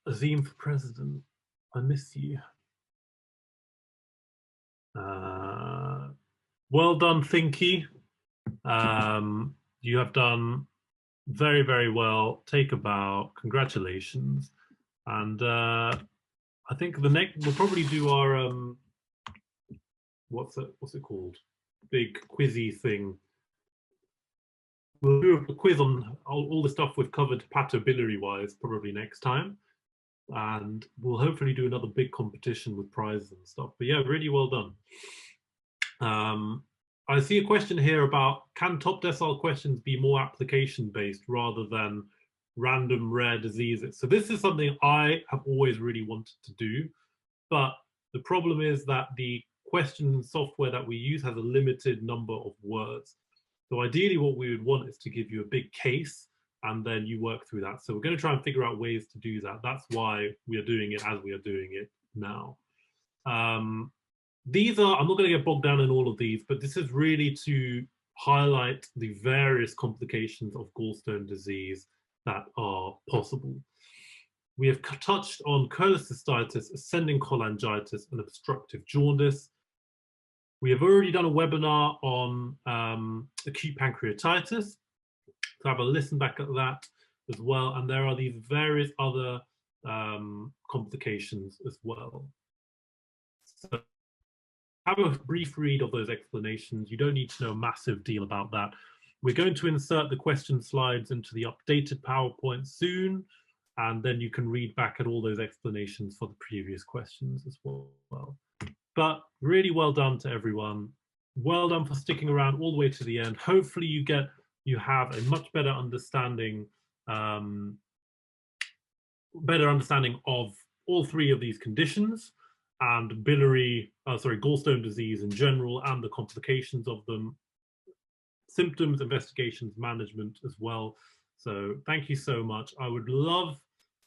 Azim for president. I miss you. Well done, Thinky. You have done very, very well. Take a bow. Congratulations. And I think the next we'll probably do our what's it called? Big quizzy thing. We'll do a quiz on all the stuff we've covered patho-biliary wise probably next time. And we'll hopefully do another big competition with prizes and stuff. But yeah, really well done. I see a question here about, can top decile questions be more application based rather than random rare diseases? So this is something I have always really wanted to do, but the problem is that the question software that we use has a limited number of words. So ideally what we would want is to give you a big case and then you work through that. So we're going to try and figure out ways to do that. That's why we are doing it as we are doing it now. These are, I'm not going to get bogged down in all of these, but this is really to highlight the various complications of gallstone disease that are possible. We have touched on cholecystitis, ascending cholangitis, and obstructive jaundice. We have already done a webinar on acute pancreatitis. So have a listen back at that as well. And there are these various other complications as well. So have a brief read of those explanations. You don't need to know a massive deal about that. We're going to insert the question slides into the updated PowerPoint soon, and then you can read back at all those explanations for the previous questions as well. But really well done to everyone. Well done for sticking around all the way to the end. Hopefully you have a much better understanding of all three of these conditions and gallstone disease in general and the complications of them, symptoms, investigations, management as well. So thank you so much. I would love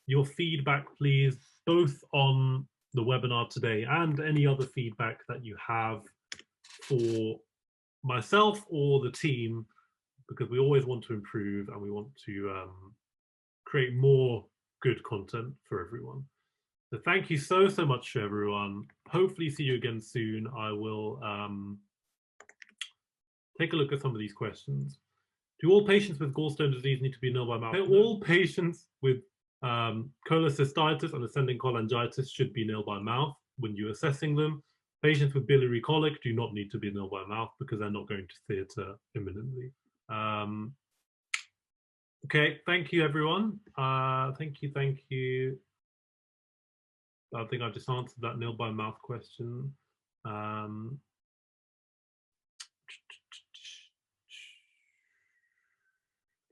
your feedback, please, both on the webinar today and any other feedback that you have for myself or the team, because we always want to improve and we want to create more good content for everyone. So thank you so much to everyone. Hopefully see you again soon. I will take a look at some of these questions. Do all patients with gallstone disease need to be known by mouth? All patients with Cholecystitis and ascending cholangitis should be nil by mouth when you're assessing them. Patients with biliary colic do not need to be nil by mouth because they're not going to theatre imminently. Okay, thank you, everyone. Thank you. I think I just answered that nil by mouth question. I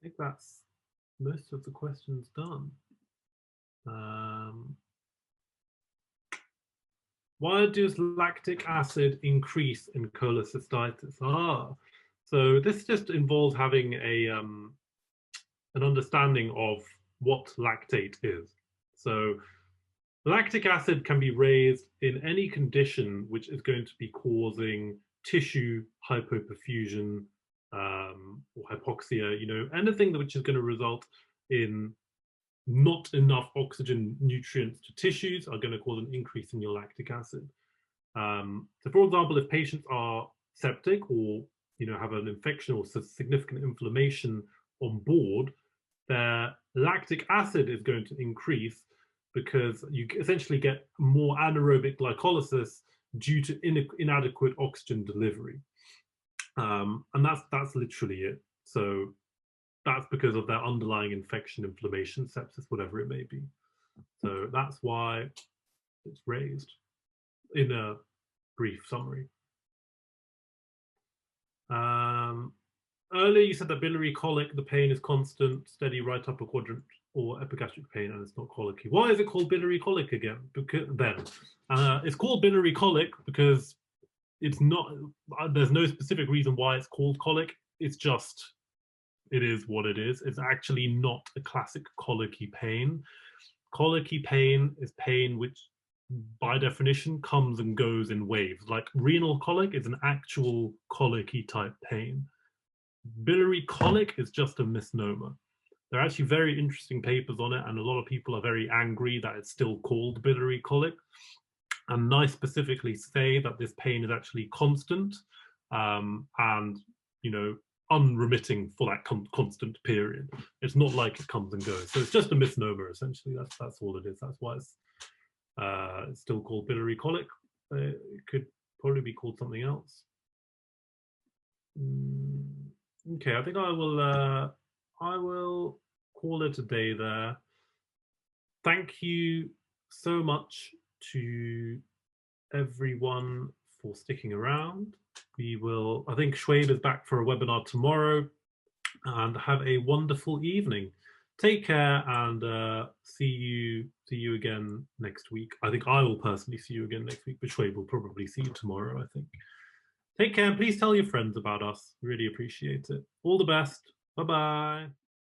think that's most of the questions done. Why does lactic acid increase in cholecystitis? So this just involves having an understanding of what lactate is. So lactic acid can be raised in any condition which is going to be causing tissue hypoperfusion or hypoxia, anything which is going to result in not enough oxygen nutrients to tissues are going to cause an increase in your lactic acid. So for example, if patients are septic or have an infection or significant inflammation on board, their lactic acid is going to increase because you essentially get more anaerobic glycolysis due to inadequate oxygen delivery. And that's literally it. So that's because of their underlying infection, inflammation, sepsis, whatever it may be. So that's why it's raised in a brief summary. Earlier you said that biliary colic, the pain is constant, steady right upper quadrant, or epigastric pain, and it's not colicky. Why is it called biliary colic again? Because it's called biliary colic because it's not, there's no specific reason why it's called colic. It's just, it is what it is. It's actually not a classic colicky pain. Colicky pain is pain which by definition comes and goes in waves. Like renal colic is an actual colicky type pain. Biliary colic is just a misnomer. There are actually very interesting papers on it, and a lot of people are very angry that it's still called biliary colic. And I specifically say that this pain is actually constant and, unremitting for that constant period. It's not like it comes and goes. So it's just a misnomer, essentially. That's all it is. That's why it's still called biliary colic. It could probably be called something else. Okay, I think I will call it a day there. Thank you so much to everyone for sticking around. I think Schwabe is back for a webinar tomorrow, and have a wonderful evening. Take care, and see you again next week. I think I will personally see you again next week, but Schwabe will probably see you tomorrow, I think. Take care. Please tell your friends about us. Really appreciate it. All the best. Bye-bye.